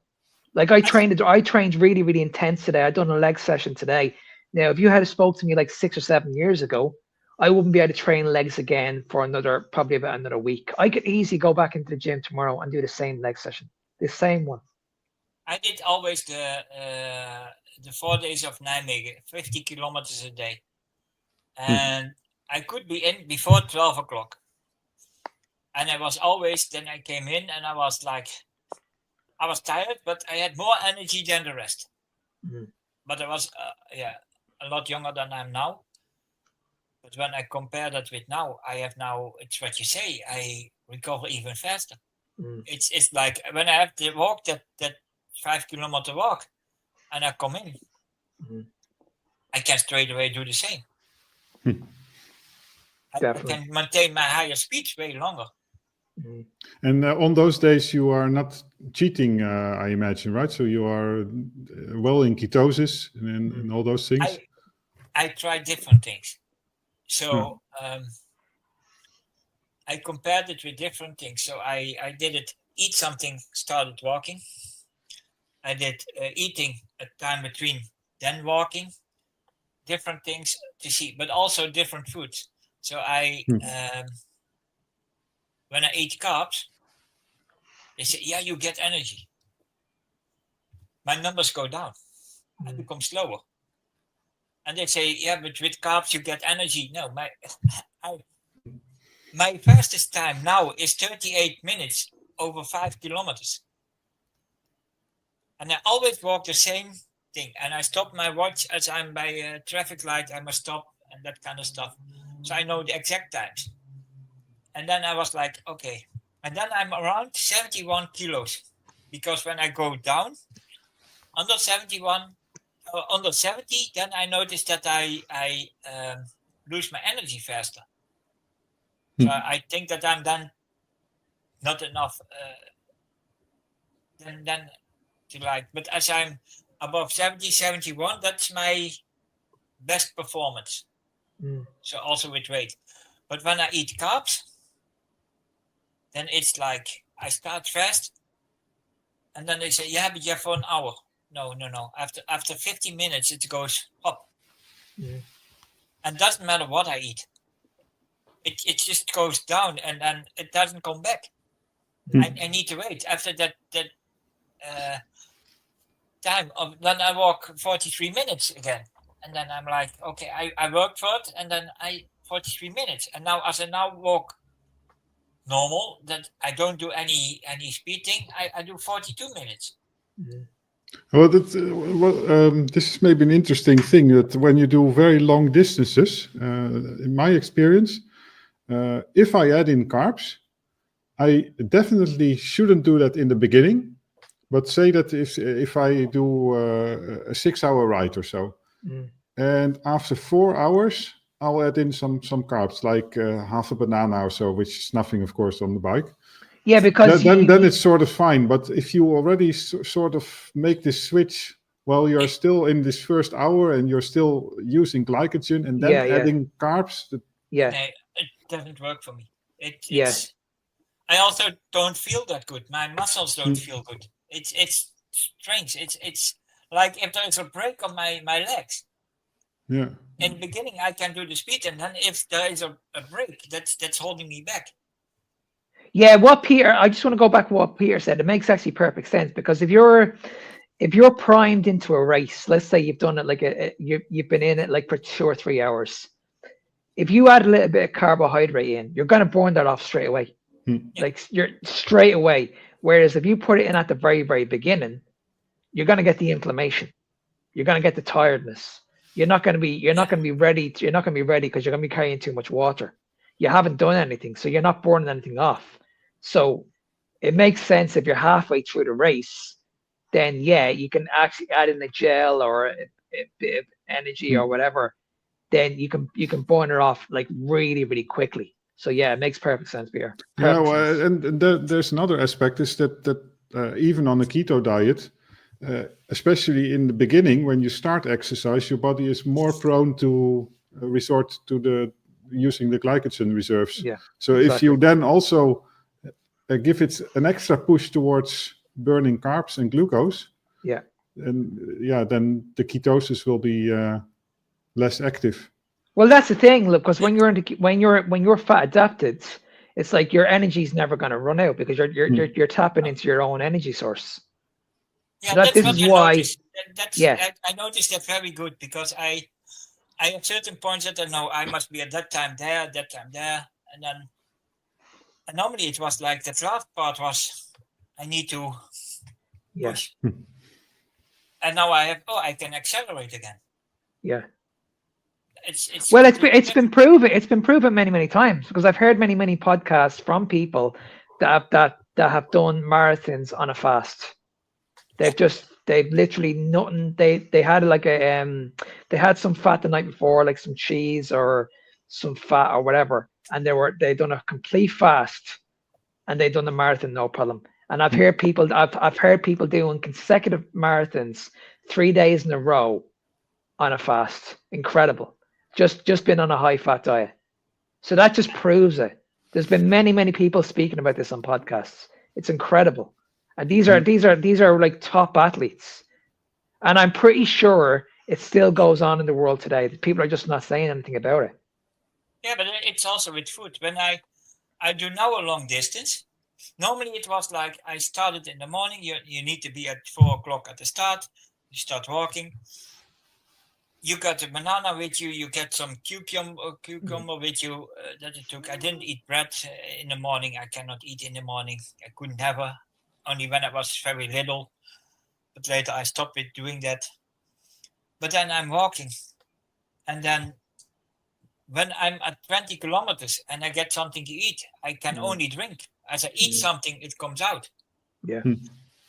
Like I trained really, really intense today. I done a leg session today. Now, if you had spoke to me like 6 or 7 years ago, I wouldn't be able to train legs again for probably about another week. I could easily go back into the gym tomorrow and do the same leg session, the same one. I did always the 4 days of Nijmegen, 50 kilometers a day. And I could be in before 12 o'clock. And I was always, then I came in and I was like, I was tired, but I had more energy than the rest. But I was, a lot younger than I am now. But when I compare that with now, I have now, it's what you say, I recover even faster. It's like when I have to walk that 5 kilometer walk and I come in, I can straight away do the same. I can maintain my higher speed way longer. And on those days, you are not cheating, I imagine, right? So you are well in ketosis and all those things. I try different things. So I compared it with different things. So I did it, eat something, started walking. I did eating a time between, then walking, different things to see, but also different foods. So when I eat carbs, they say, yeah, you get energy. My numbers go down. I become slower. And they say, yeah, but with carbs, you get energy. No, my fastest time now is 38 minutes over 5 kilometers. And I always walk the same thing. And I stop my watch as I'm by a traffic light. I must stop and that kind of stuff. So I know the exact times. And then I was like, okay. And then I'm around 71 kilos. Because when I go down, under 71, under 70, then I notice that I lose my energy faster. So I think that I'm then not enough then to like, but as I'm above 70, 71, that's my best performance. So also with weight. But when I eat carbs, then it's like I start fast and then they say, yeah, but yeah, for an hour. After 15 minutes, it goes up. Yeah. And doesn't matter what I eat. It just goes down and then it doesn't come back. I need to wait. After that time, then I walk 43 minutes again. And then I'm like, okay, I worked for it, and then 43 minutes. And now, as I now walk normal, that I don't do any speed thing, I do 42 minutes. Well, this is maybe an interesting thing, that when you do very long distances, in my experience, if I add in carbs, I definitely shouldn't do that in the beginning. But say that if I do a 6-hour ride or so, and after 4 hours, I'll add in some carbs, like half a banana or so, which is nothing, of course, on the bike. Yeah, because then it's sort of fine. But if you already sort of make this switch while you're still in this first hour and you're still using glycogen and then adding carbs, it doesn't work for me. I also don't feel that good. My muscles don't feel good. It's strange. It's like if there is a break on my legs. Yeah. In the beginning, I can do the speed, and then if there is a break, that's holding me back. Yeah, I just want to go back to what Peter said. It makes actually perfect sense, because if you're primed into a race, let's say you've done it like you've been in it like for 2 or 3 hours. If you add a little bit of carbohydrate in, you're going to burn that off straight away. Like you're straight away. Whereas if you put it in at the very, very beginning, you're going to get the inflammation. You're going to get the tiredness. You're not going to be ready. You're not going to be ready because you're going to be carrying too much water. You haven't done anything, so you're not burning anything off. So it makes sense if you're halfway through the race, then you can actually add in a gel or a bit of energy or whatever. Then you can burn it off like really, really quickly. So it makes perfect sense, Peter. And there's another aspect is that even on a keto diet, especially in the beginning when you start exercise, your body is more prone to resort to using the glycogen reserves. Yeah. So if you then also give it an extra push towards burning carbs and glucose, then the ketosis will be less active. Well, that's the thing, look, because when you're fat adapted, it's like your energy's never going to run out because you're tapping into your own energy source. Yeah, so that's what I noticed. I noticed that very good, because I have certain points that I know I must be at that time there, and then normally it was like the draft part was I need to push, and now I can accelerate again. Yeah. It's been proven. It's been proven many times, because I've heard many podcasts from people that have done marathons on a fast. They've literally nothing. They had like they had some fat the night before, like some cheese or some fat or whatever, and they done a complete fast, and they done the marathon no problem. And I've heard people doing consecutive marathons 3 days in a row on a fast. Incredible. Just been on a high fat diet. So that just proves it. There's been many people speaking about this on podcasts. It's incredible. And these are like top athletes. And I'm pretty sure it still goes on in the world today. People are just not saying anything about it. Yeah, but it's also with food. When I do now a long distance, normally it was like I started in the morning. You need to be at 4 o'clock at the start. You start walking. You got a banana with you. You get some cucumber with you that it took. I didn't eat bread in the morning. I cannot eat in the morning. I couldn't have only when I was very little. But later I stopped with doing that. But then I'm walking. And then when I'm at 20 kilometers and I get something to eat, I can only drink. As I eat something, it comes out. Yeah.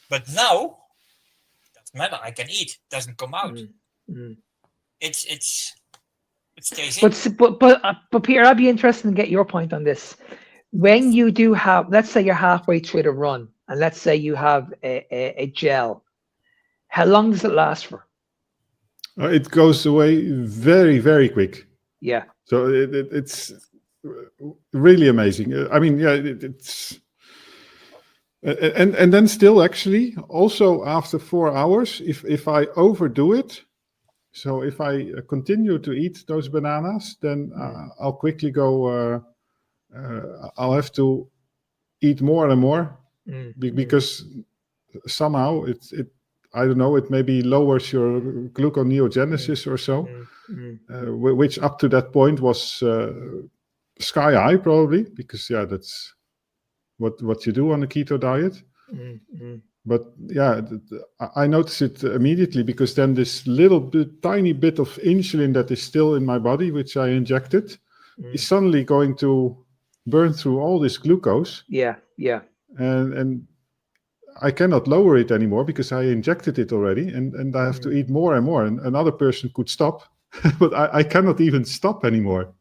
But now, it doesn't matter. I can eat. It doesn't come out. It stays in. But Peter, I'd be interested to get your point on this. When you do have, let's say you're halfway through the run, and let's say you have a gel, how long does it last for? It goes away very, very quick. Yeah. So it's really amazing. I mean, it's And then still, actually, also after 4 hours, if I overdo it, so if I continue to eat those bananas, then I'll quickly go. I'll have to eat more and more because somehow it I don't know, it maybe lowers your gluconeogenesis or so, which up to that point was sky high probably, because that's what you do on a keto diet. But yeah, I noticed it immediately, because then this tiny bit of insulin that is still in my body, which I injected, is suddenly going to burn through all this glucose. Yeah. And I cannot lower it anymore because I injected it already, and I have to eat more and more. And another person could stop, but I cannot even stop anymore.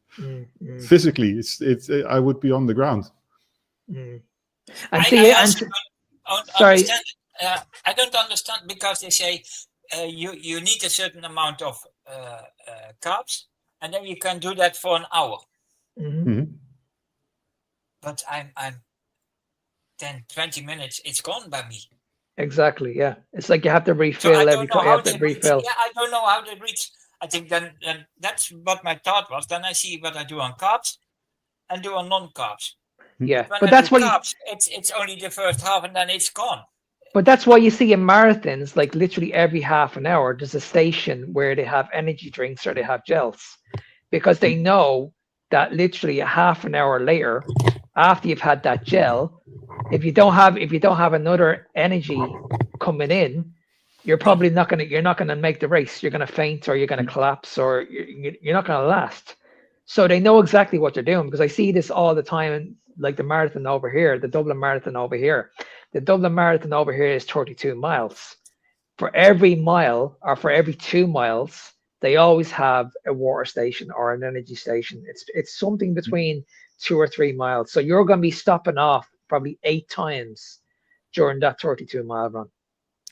Physically, it's I would be on the ground. And I also don't sorry. understand. I don't understand, because they say you need a certain amount of carbs, and then you can do that for an hour. But I'm 10, 20 minutes, it's gone by me. Exactly, yeah. It's like you have to refill I every don't know you how have to they refill. reach. Yeah, I don't know how they reach. I think then that's what my thought was. Then I see what I do on carbs and do on non-carbs. Yeah, When but I that's do what carbs, it's only the first half, and then it's gone. But that's why you see in marathons, like literally every half an hour, there's a station where they have energy drinks or they have gels, because they know that literally a half an hour later, after you've had that gel, if you don't have another energy coming in, you're probably not gonna make the race. You're gonna faint, or you're gonna collapse, or you're not gonna last. So they know exactly what they're doing, because I see this all the time, like the marathon over here, the Dublin Marathon over here. The Dublin Marathon over here is 32 miles. For every mile, or for every 2 miles, they always have a water station or an energy station. It's something between 2 or 3 miles. So you're going to be stopping off probably 8 times during that 32-mile run.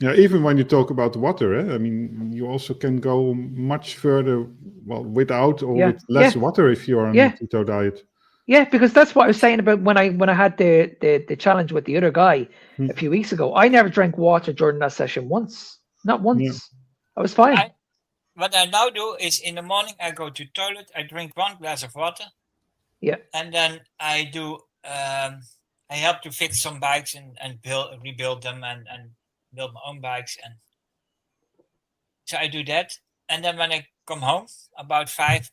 Yeah, even when you talk about water, I mean, you also can go much further, well, without or with less water if you're on a keto diet. Yeah, because that's what I was saying about when I had the challenge with the other guy a few weeks ago. I never drank water during that session once. Not once. Yeah. I was fine. What I now do is, in the morning I go to toilet, I drink 1 glass of water. Yeah. And then I do I help to fix some bikes and rebuild them and build my own bikes, and so I do that. And then when I come home about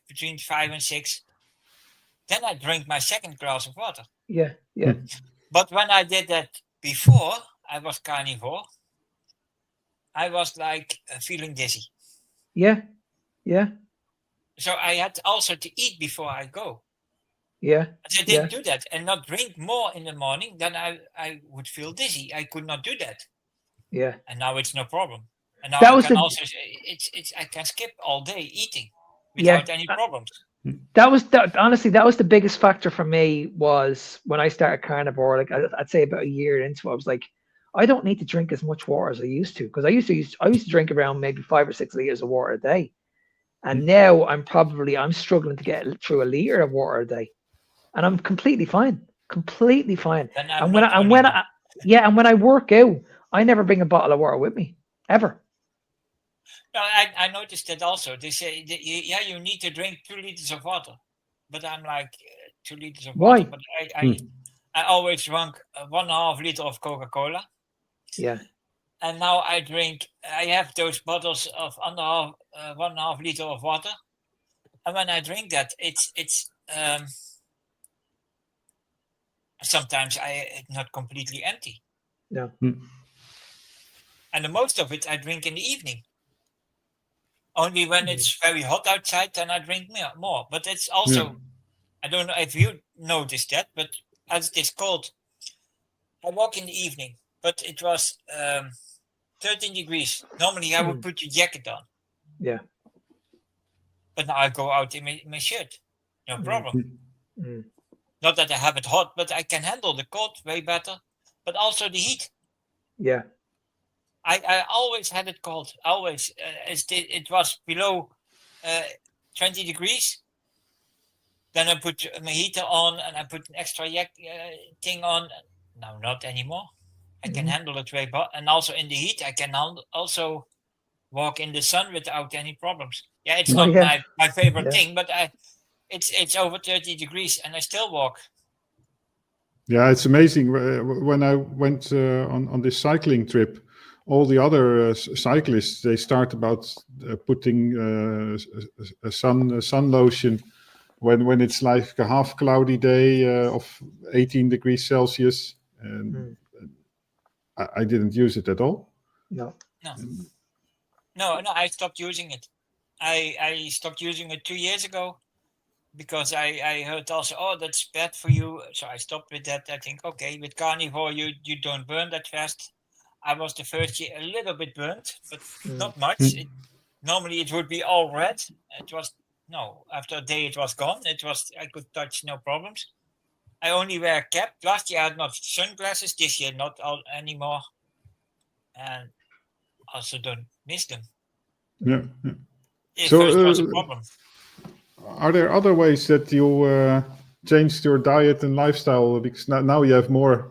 between 5 and 6, then I drink my second glass of water. Yeah. But when I did that before I was carnivore, I was like feeling dizzy. Yeah. So I had also to eat before I go. Yeah. But I didn't do that, and not drink more in the morning, then I would feel dizzy. I could not do that. Yeah. And now it's no problem. And now that I was can the, also I can skip all day eating without any problems. Honestly, that was the biggest factor for me, was when I started carnivore. Like I'd say about a year into it, I was like, I don't need to drink as much water as I used to, because I used to drink around maybe 5 or 6 liters of water a day, and now I'm struggling to get through a liter of water a day, and I'm completely fine. And when I work out, I never bring a bottle of water with me ever. No, I noticed that also. They say that you need to drink 2 liters of water, but I'm like 2 liters of water. But I always drank 1.5 liter of Coca-Cola. Yeah. And now I have those bottles of 1.5 liter of water, and when I drink that, it's sometimes it's not completely empty. No. And the most of it I drink in the evening. Only when it's very hot outside, then I drink more. But it's also, I don't know if you noticed that, but as it is cold, I walk in the evening, but it was 13 degrees. Normally I would put a jacket on. Yeah. But now I go out in my shirt. No problem. Not that I have it hot, but I can handle the cold way better. But also the heat. Yeah. I always had it cold. Always. It was below 20 degrees. Then I put my heater on and I put an extra thing on. Now not anymore. I can handle it way better. And also in the heat, I can also walk in the sun without any problems. Yeah, it's not my favorite thing, but it's over 30 degrees and I still walk. Yeah, it's amazing. When I went on this cycling trip, all the other cyclists, they start about putting a sun lotion when it's like a half cloudy day of 18 degrees Celsius. And I didn't use it at all. No. I stopped using it. I stopped using it 2 years ago because I heard also, oh, that's bad for you. So I stopped with that. I think, okay, with carnivore, you don't burn that fast. I was the first year a little bit burnt, but not much. Normally it would be all red. It was, no, after a day it was gone. I could touch, no problems. I only wear a cap. Last year I had not sunglasses. This year not all anymore. And also don't miss them. Yeah. It first was a problem. Are there other ways that you changed your diet and lifestyle? Because now you have more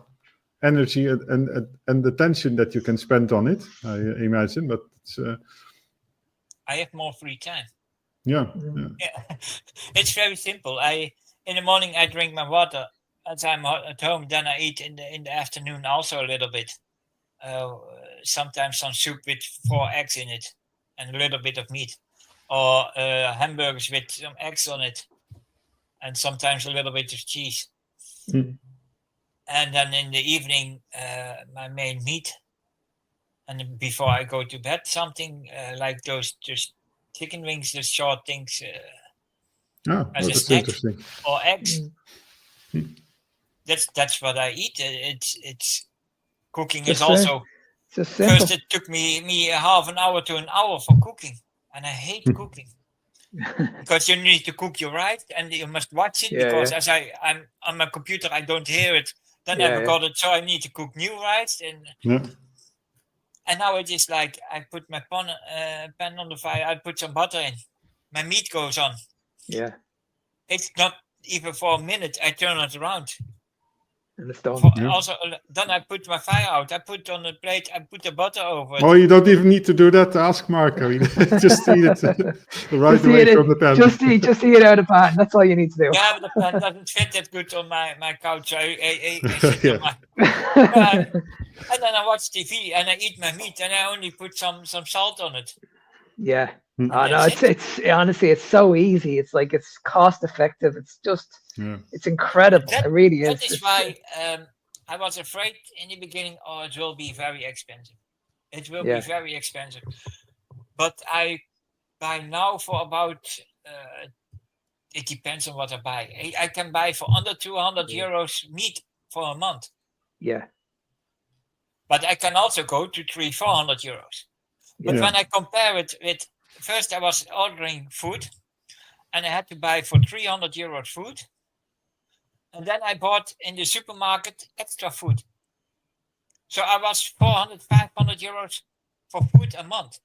energy and attention that you can spend on it, I imagine. But I have more free time. Yeah. It's very simple. In the morning I drink my water. As I'm at home, then I eat in the afternoon also a little bit. Sometimes some soup with 4 eggs in it and a little bit of meat, or hamburgers with some eggs on it, and sometimes a little bit of cheese. And then in the evening, my main meat. And before I go to bed, something like those just chicken wings, the short things, as a snack, interesting. Or eggs. That's what I eat. It's cooking is also. First, it took me half an hour to an hour for cooking, and I hate cooking because you need to cook your right, and you must watch it because as I'm on my computer, I don't hear it. Then I forgot it, so I need to cook new rice, and now it is like I put my pan on the fire. I put some butter in. My meat goes on. Yeah. It's not even for a minute. I turn it around. And it's done. Also, then I put my fire out. I put on the plate. I put the butter over it. Oh, you don't even need to do that. Ask Marco. Just eat it the right way from the pan. Just eat it out of the pan. That's all you need to do. Yeah, but the pan doesn't fit that good on my couch. I sit on my, and then I watch TV and I eat my meat and I only put some salt on it. Yeah. No, it's honestly, it's so easy. It's like, it's cost effective. It's just, it's incredible. It really is. That is why I was afraid in the beginning, it will be very expensive. It will be very expensive. But I buy now for about, it depends on what I buy. I can buy for under 200 euros meat for a month. Yeah. But I can also go to 300-400 euros. But when I compare it with, first I was ordering food and I had to buy for 300 euros food. And then I bought in the supermarket extra food. So I was 400-500 euros for food a month.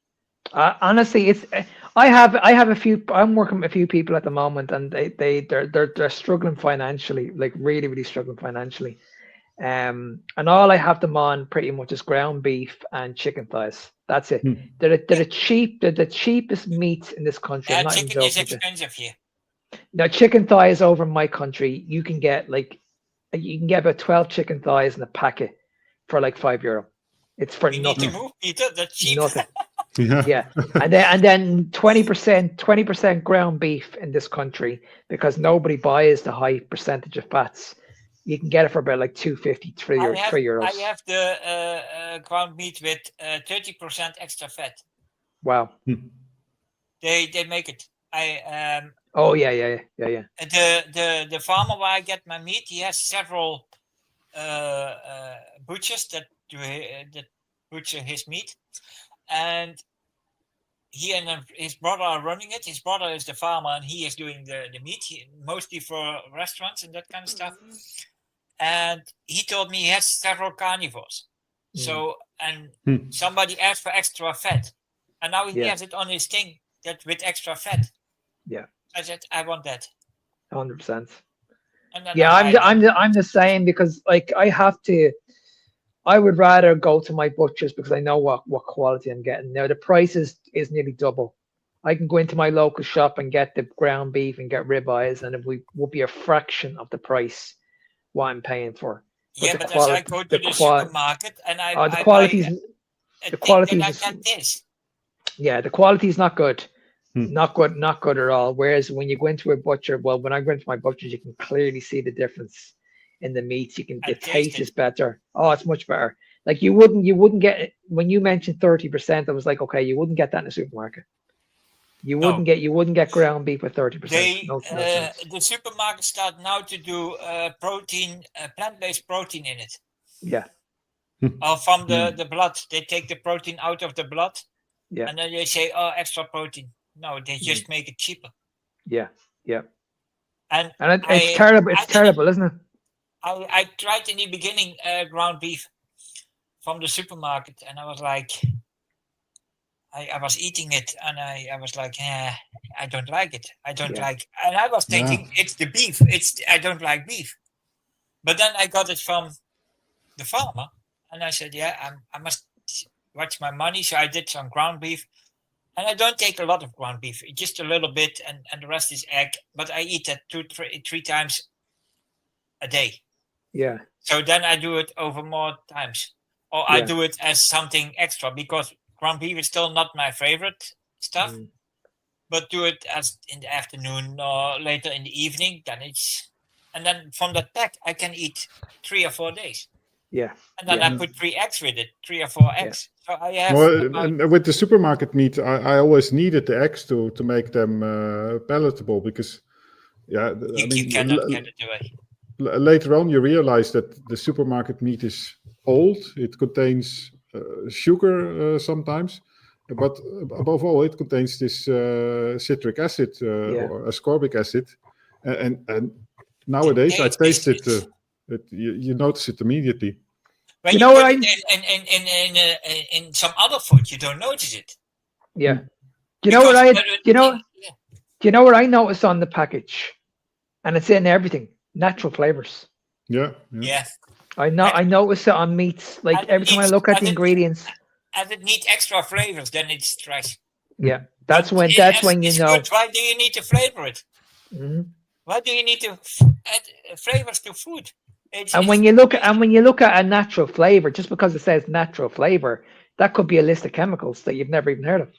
Honestly, it's I'm working with a few people at the moment and they're struggling financially, like really, really struggling financially. And all I have them on pretty much is ground beef and chicken thighs. That's it. They're the cheapest meats in this country. Yeah, chicken is expensive here. Now, chicken thighs over in my country, you can get about 12 chicken thighs in a packet for like €5. It's for nothing. Need to move, Peter. That's cheap. Nothing. Yeah. And then 20% ground beef in this country, because nobody buys the high percentage of fats. You can get it for about like €2.50, €3. I have the ground meat with 30% extra fat. Wow. They make it. Oh yeah. The farmer where I get my meat, he has several butchers that butcher his meat, and he and his brother are running it. His brother is the farmer, and he is doing the meat, mostly for restaurants and that kind of stuff. And he told me he has several carnivores. So, and somebody asked for extra fat, and now he has it on his thing that with extra fat. Yeah. I said, I want that. 100%. Yeah, I'm the same, because like I have to I would rather go to my butcher's because I know what quality I'm getting. Now the price is nearly double. I can go into my local shop and get the ground beef and get ribeyes, and it would be a fraction of the price what I'm paying for. Yeah, the but as I go to the supermarket and I the buy quality's a the thing, quality's then I is- get this. yeah, the quality's not good. Hmm. Not good at all. Whereas when you go into a butcher, well, when I go into my butcher's, you can clearly see the difference in the meats. The taste taste it. is better. Oh, it's much better. Like you wouldn't get it when you mentioned 30%. I was like, okay, you wouldn't get that in a supermarket. You No. wouldn't get ground beef with 30%. They No chance. the supermarkets start now to do protein, plant-based protein in it. Yeah, Or from the blood, they take the protein out of the blood, yeah, and then they say, "Oh, extra protein." No, they just make it cheaper. yeah, yeah. And It's terrible. It's terrible, isn't it? I tried in the beginning ground beef from the supermarket, and I was like, I was eating it, and I was like, I don't like it. I don't Yeah. like. And I was thinking, it's the beef. I don't like beef. But then I got it from the farmer, and I said, I must watch my money. So I did some ground beef, and I don't take a lot of ground beef, just a little bit, and the rest is egg. But I eat that three times a day. Yeah, So then I do it over more times, or I Yeah. do it as something extra because ground beef is still not my favorite stuff. But do it as in the afternoon or later in the evening. And then from that pack I can eat 3 or 4 days. yeah, And then Yeah. I put 3 eggs with it, 3 or 4 eggs. So I have Well, about, and with the supermarket meat, I always needed the eggs to make them palatable because, yeah, I you mean, cannot get it away. later on you realize that the supermarket meat is old. It contains sugar sometimes, but above all, it contains this citric acid or ascorbic acid, and nowadays I taste it. You notice it immediately. When You you, know put what it in some other food, you don't notice it. yeah. Do you know what I? Because Do you know what I noticed on the package? And it's in everything. Natural flavors. Yeah. Yeah. I notice it on meats. Like And every time I look at the ingredients. As it needs extra flavors, then it's trash. Yeah, that's But when you it's know. good. Why do you need to flavor it? Mhm. Why do you need to add flavors to food? And when you look at a natural flavor, just because it says natural flavor, that could be a list of chemicals that you've never even heard of.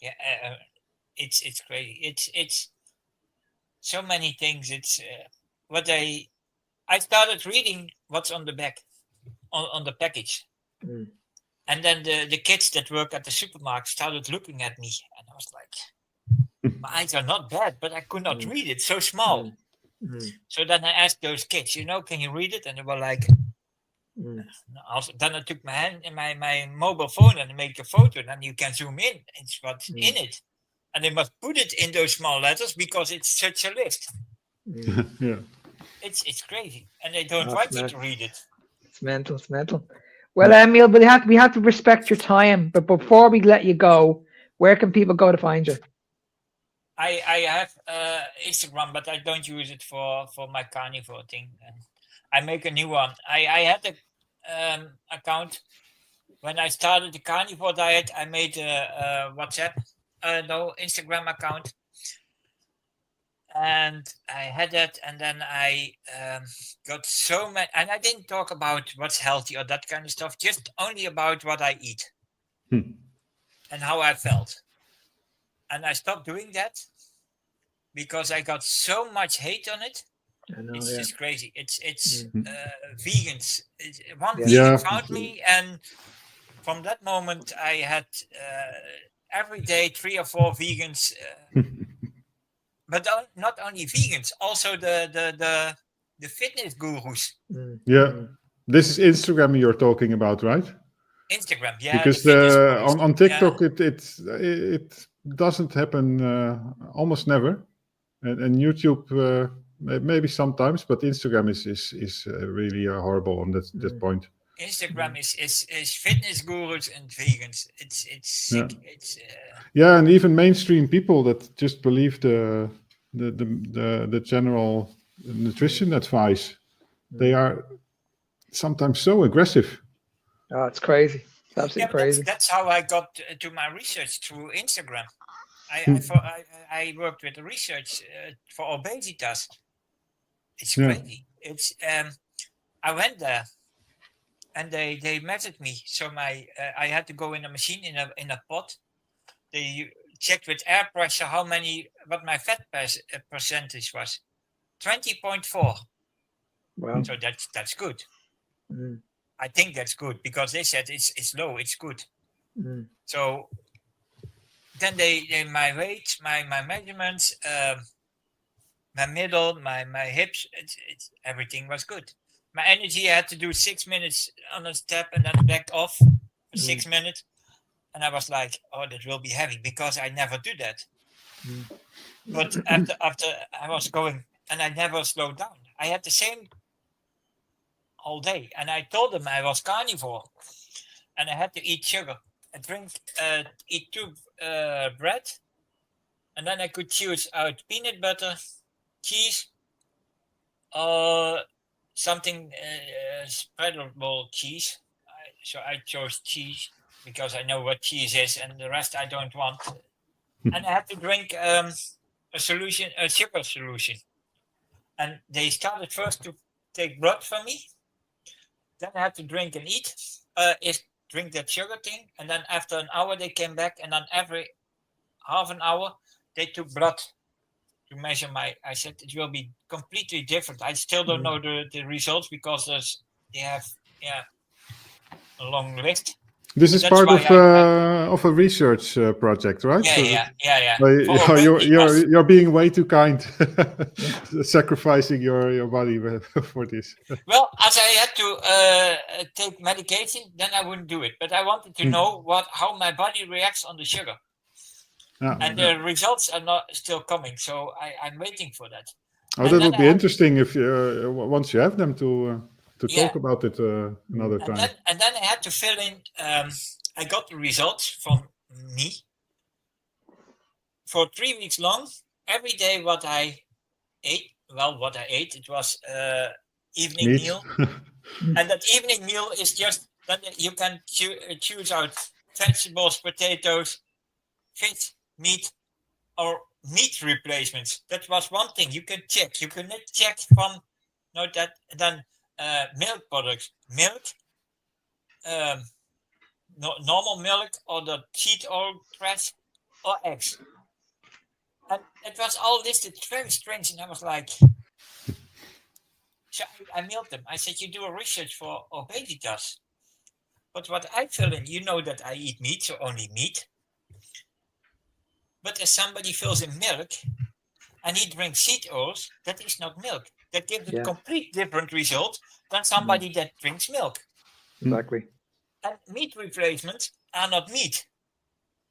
Yeah, it's crazy. It's so many things. It's what I started reading what's on the back, on the package, and then the kids that work at the supermarket started looking at me, and I was like, my eyes are not bad, but I could not read it, so small. So then I asked those kids, can you read it? And they were like, then I took my hand in my mobile phone and make a photo, and then you can zoom in. It's what's in it. And they must put it in those small letters because it's such a list. Yeah. It's crazy. And they don't want you to read it. It's mental. Well, Emil, we have to respect your time. But before we let you go, where can people go to find you? I have Instagram, but I don't use it for my carnivore thing. I make a new one. I had a account when I started the carnivore diet. I made a Instagram account, and I had that, and then I got so many. And I didn't talk about what's healthy or that kind of stuff. Just only about what I eat and how I felt. And I stopped doing that because I got so much hate on it. It's just crazy. It's vegans. One vegan found me, and from that moment, I had every day 3 or 4 vegans. But not only vegans, also the fitness gurus. Yeah, this is Instagram you're talking about, right? Instagram, yeah. Because on TikTok it doesn't happen almost never, and YouTube maybe sometimes, but Instagram is really horrible on that point. Instagram is fitness gurus and vegans. It's sick. It's and even mainstream people that just believe the general nutrition advice, they are sometimes so aggressive. Oh, it's crazy. It's absolutely Yeah, but crazy. that's how I got to my research through Instagram. I worked with the research for obesitas. It's Yeah. crazy. It's I went there and they measured me. So I had to go in a machine in a pot. They checked with air pressure what my fat percentage was. 20.4. Wow. So that's good. Mm, I think that's good because they said it's low. It's good. mm, So then they my weight, my measurements, my middle, my hips, it's everything was good. My energy, I had to do 6 minutes on a step and then back off for 6 minutes, and I was like, oh, that will be heavy because I never do that. mm. But after I was going and I never slowed down. I had the same all day, and I told them I was carnivore, and I had to eat sugar and eat 2 bread, and then I could choose out peanut butter, cheese, or something spreadable cheese. So I chose cheese because I know what cheese is, and the rest I don't want. And I had to drink a sugar solution. And they started first to take blood from me. Then I had to drink and eat, drink that sugar thing. And then after an hour, they came back. And then every half an hour, they took blood to measure I said it will be completely different. I still don't know the results because they have a long list. This is part of a research project, right? Yeah. You're being way too kind, sacrificing your body for this. Well, as I had to take medication, then I wouldn't do it. But I wanted to know how my body reacts on the sugar. And the results are not still coming, so I'm waiting for that. Oh, that would be interesting if once you have them to talk about it another time. And then I had to fill in. I got the results from me for 3 weeks long. Every day, what I ate. Well, what I ate, it was evening meal, and that evening meal is just that you can choose out vegetables, potatoes, fish, meat, or meat replacements. That was one thing you can check. You can check from then milk products, milk, normal milk, or the cheat oil press, or eggs. And it was all listed very strange, and I was like, so I mailed them. I said, you do a research for obesitas. But what I fill in, you know that I eat meat, so only meat. But if somebody fills in milk and he drinks seed oils, that is not milk. That gives a complete different result than somebody that drinks milk. Exactly. And meat replacements are not meat.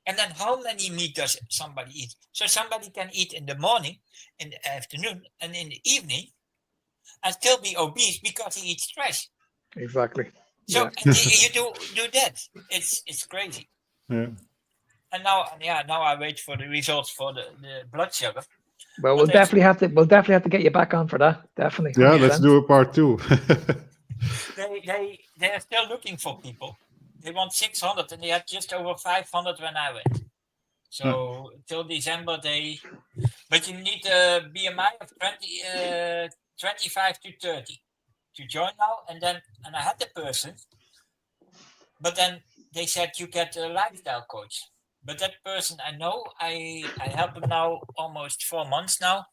And then how many meat does somebody eat? So somebody can eat in the morning, in the afternoon, and in the evening, and still be obese because he eats trash. Exactly. So you do that. It's crazy. Yeah. And now I wait for the results for the blood sugar. Well, we'll definitely have to get you back on for that. Definitely. 100%. Yeah, let's do a part 2. They are still looking for people. They want 600, and they had just over 500 when I went. So till December but you need a BMI of 25 to 30 to join now. And I had the person, but then they said you get a lifestyle coach. But that person I know, I help him now almost 4 months now.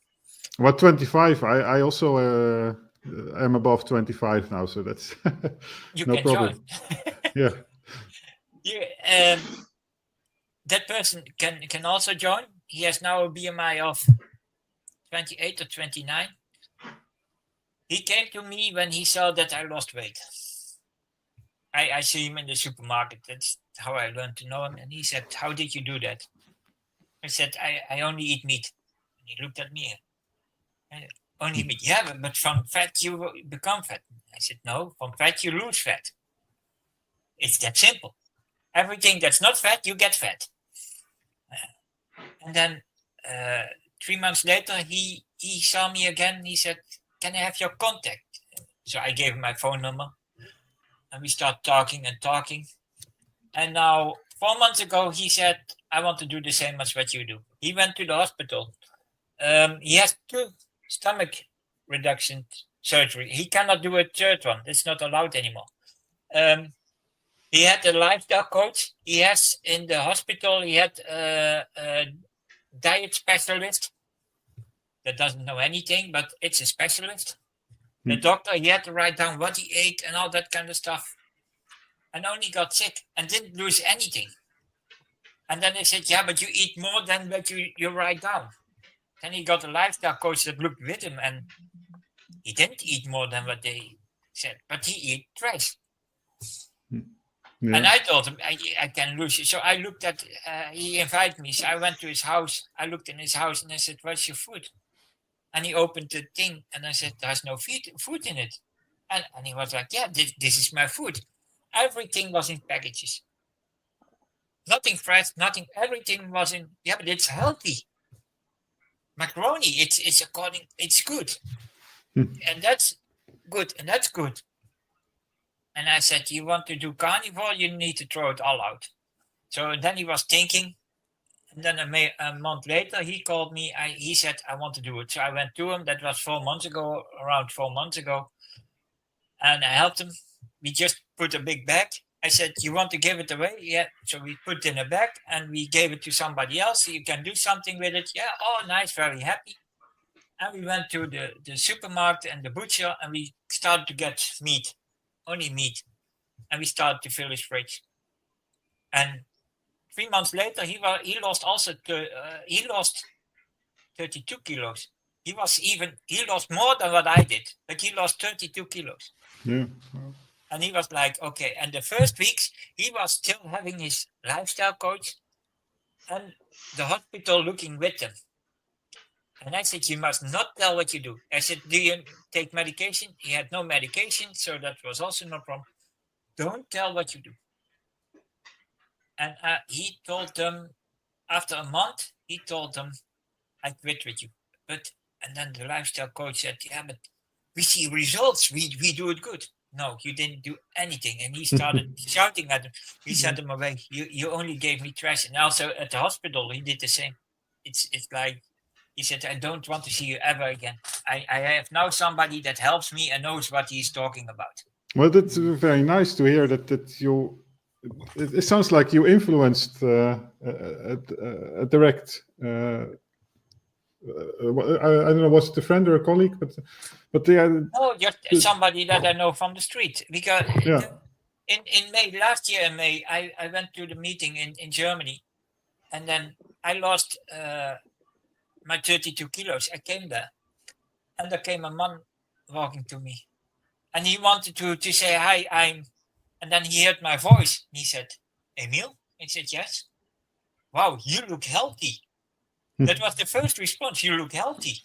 What 25? I also am above 25 now, so that's you no can problem. Join. That person can also join. He has now a BMI of 28 or 29. He came to me when he saw that I lost weight. I see him in the supermarket. That's how I learned to know him. And he said, how did you do that? I said, I only eat meat. And he looked at me. Only meat. Yeah, but from fat you become fat. I said, no, from fat you lose fat. It's that simple. Everything that's not fat, you get fat. And then 3 months later, he saw me again. He said, can I have your contact? So I gave him my phone number. and we start talking and talking. And now 4 months ago, he said, I want to do the same as what you do. He went to the hospital. He has 2 stomach reduction surgery. He cannot do a third one. It's not allowed anymore. He had a lifestyle coach. He has in the hospital, he had a diet specialist that doesn't know anything, but it's a specialist. The doctor, he had to write down what he ate and all that kind of stuff. And only got sick and didn't lose anything. And then they said, yeah, but you eat more than what you write down. Then he got a lifestyle coach that looked with him, and he didn't eat more than what they said, but he ate trash. Yeah. And I told him, I can lose it. So I looked at, he invited me. So I went to his house. I looked in his house and I said, what's your food? And he opened the thing and I said, there's no food in it. And he was like, yeah, this is my food. Everything was in packages. Nothing fresh, nothing, everything was in, yeah, but it's healthy. Macaroni, it's good. And that's good, and that's good. And I said, you want to do carnivore, you need to throw it all out. So then he was thinking, and then a month later, he called me, he said, I want to do it. So I went to him, that was 4 months ago, around 4 months ago. And I helped him. We just put a big bag. I said, you want to give it away? Yeah. So we put it in a bag and we gave it to somebody else. So you can do something with it. Yeah. Oh, nice. Very happy. And we went to the supermarket and the butcher and we started to get meat, only meat. And we started to fill his fridge. And 3 months later, he lost 32 kilos. He lost more than what I did, but he lost 32 kilos. Yeah. And he was like, okay. And the first weeks, he was still having his lifestyle coach and the hospital looking with him. And I said, you must not tell what you do. I said, do you take medication? He had no medication, so that was also no problem. Don't tell what you do. And he told them, after a month, he told them, I quit with you. And then the lifestyle coach said, yeah, but we see results. We do it good. No, you didn't do anything. And he started shouting at him. He sent him away. You only gave me trash. And also at the hospital, he did the same. It's like, he said, I don't want to see you ever again. I have now somebody that helps me and knows what he's talking about. Well, that's very nice to hear that you, it sounds like you influenced a direct, I don't know, was it a friend or a colleague? But they are... No, just somebody that I know from the street. Because in May, last year in May, I went to the meeting in Germany. And then I lost my 32 kilos. I came there. And there came a man walking to me. And he wanted to say, hi, and then he heard my voice. And he said, Emil? I said, yes. Wow, you look healthy. That was the first response. You look healthy.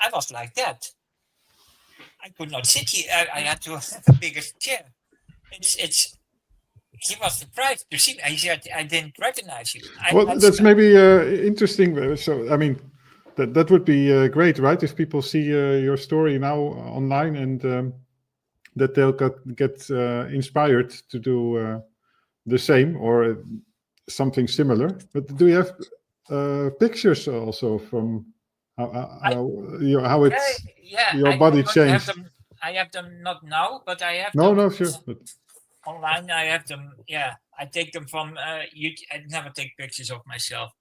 I was like that. I could not sit here. I had to have a bigger chair. He was surprised to see me. He said, I didn't recognize you. That's maybe interesting. So, I mean, that would be great, right? If people see your story now online and that they'll get inspired to do the same or something similar. But do you have pictures also from how your body changed? I have them not now, but I have them. No, sure. But online, I have them. Yeah, I take them from YouTube. I never take pictures of myself,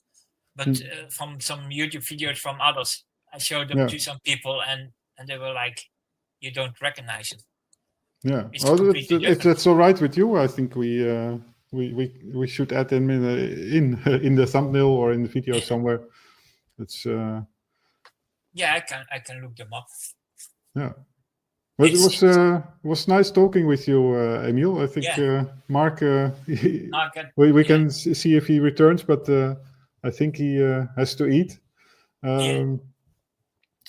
but from some YouTube videos from others. I showed them to some people, and they were like, "You don't recognize it." Yeah, well, if that's all right with you, I think we should add them in the thumbnail or in the video somewhere. It's yeah, I can look them up. Yeah, but it was nice talking with you, Emil. I think Mark, we can see if he returns, but I think he has to eat.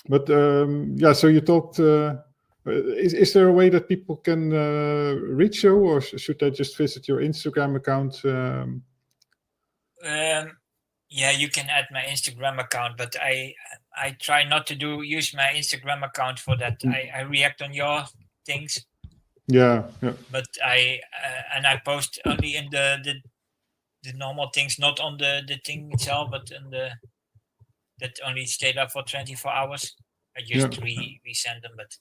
But so you talked. Is there a way that people can reach you, or should they just visit your Instagram account? Yeah, you can add my Instagram account, but I try not to use my Instagram account for that. I react on your things, Yeah, yeah, But I post only in the normal things, not on the thing itself, but in that only stayed up for 24 hours. I just resend them, but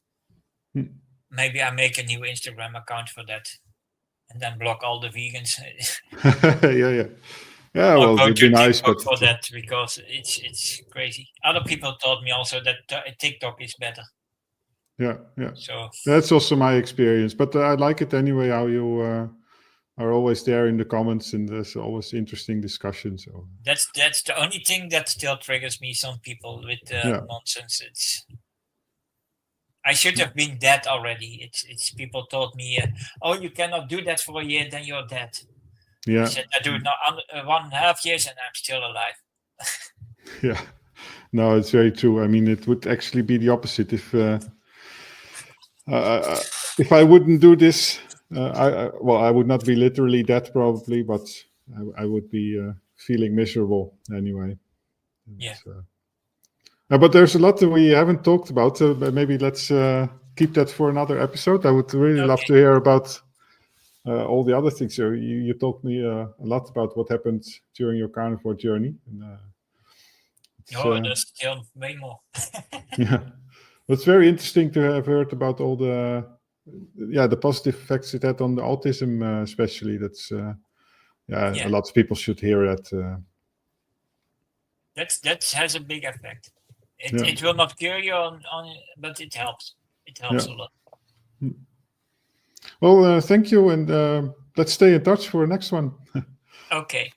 maybe I make a new Instagram account for that, and then block all the vegans. yeah. Yeah, Or well, go it'd to be nice, TikTok but for that, because it's crazy. Other people told me also that TikTok is better. yeah. So That's also my experience, but I like it anyway. How you are always there in the comments, and there's always interesting discussion. So that's the only thing that still triggers me. Some people with nonsense. I should have been dead already. It's people told me, oh, you cannot do that for a year, then you're dead. yeah, I said, I do it now 1.5 years and I'm still alive. yeah. No, it's very true. I mean, it would actually be the opposite if I wouldn't do this. I would not be literally dead probably, but I would be feeling miserable anyway. Yeah. But there's a lot that we haven't talked about, so maybe let's keep that for another episode. I would really love to hear about all the other things. So you told me a lot about what happened during your carnivore journey. And, there's still way more. yeah, it's very interesting to have heard about all the positive effects it had on the autism, especially. That's a lot of people should hear that. That has a big effect. It will not cure you on but it helps. It helps a lot. Well, thank you, and let's stay in touch for the next one. Okay.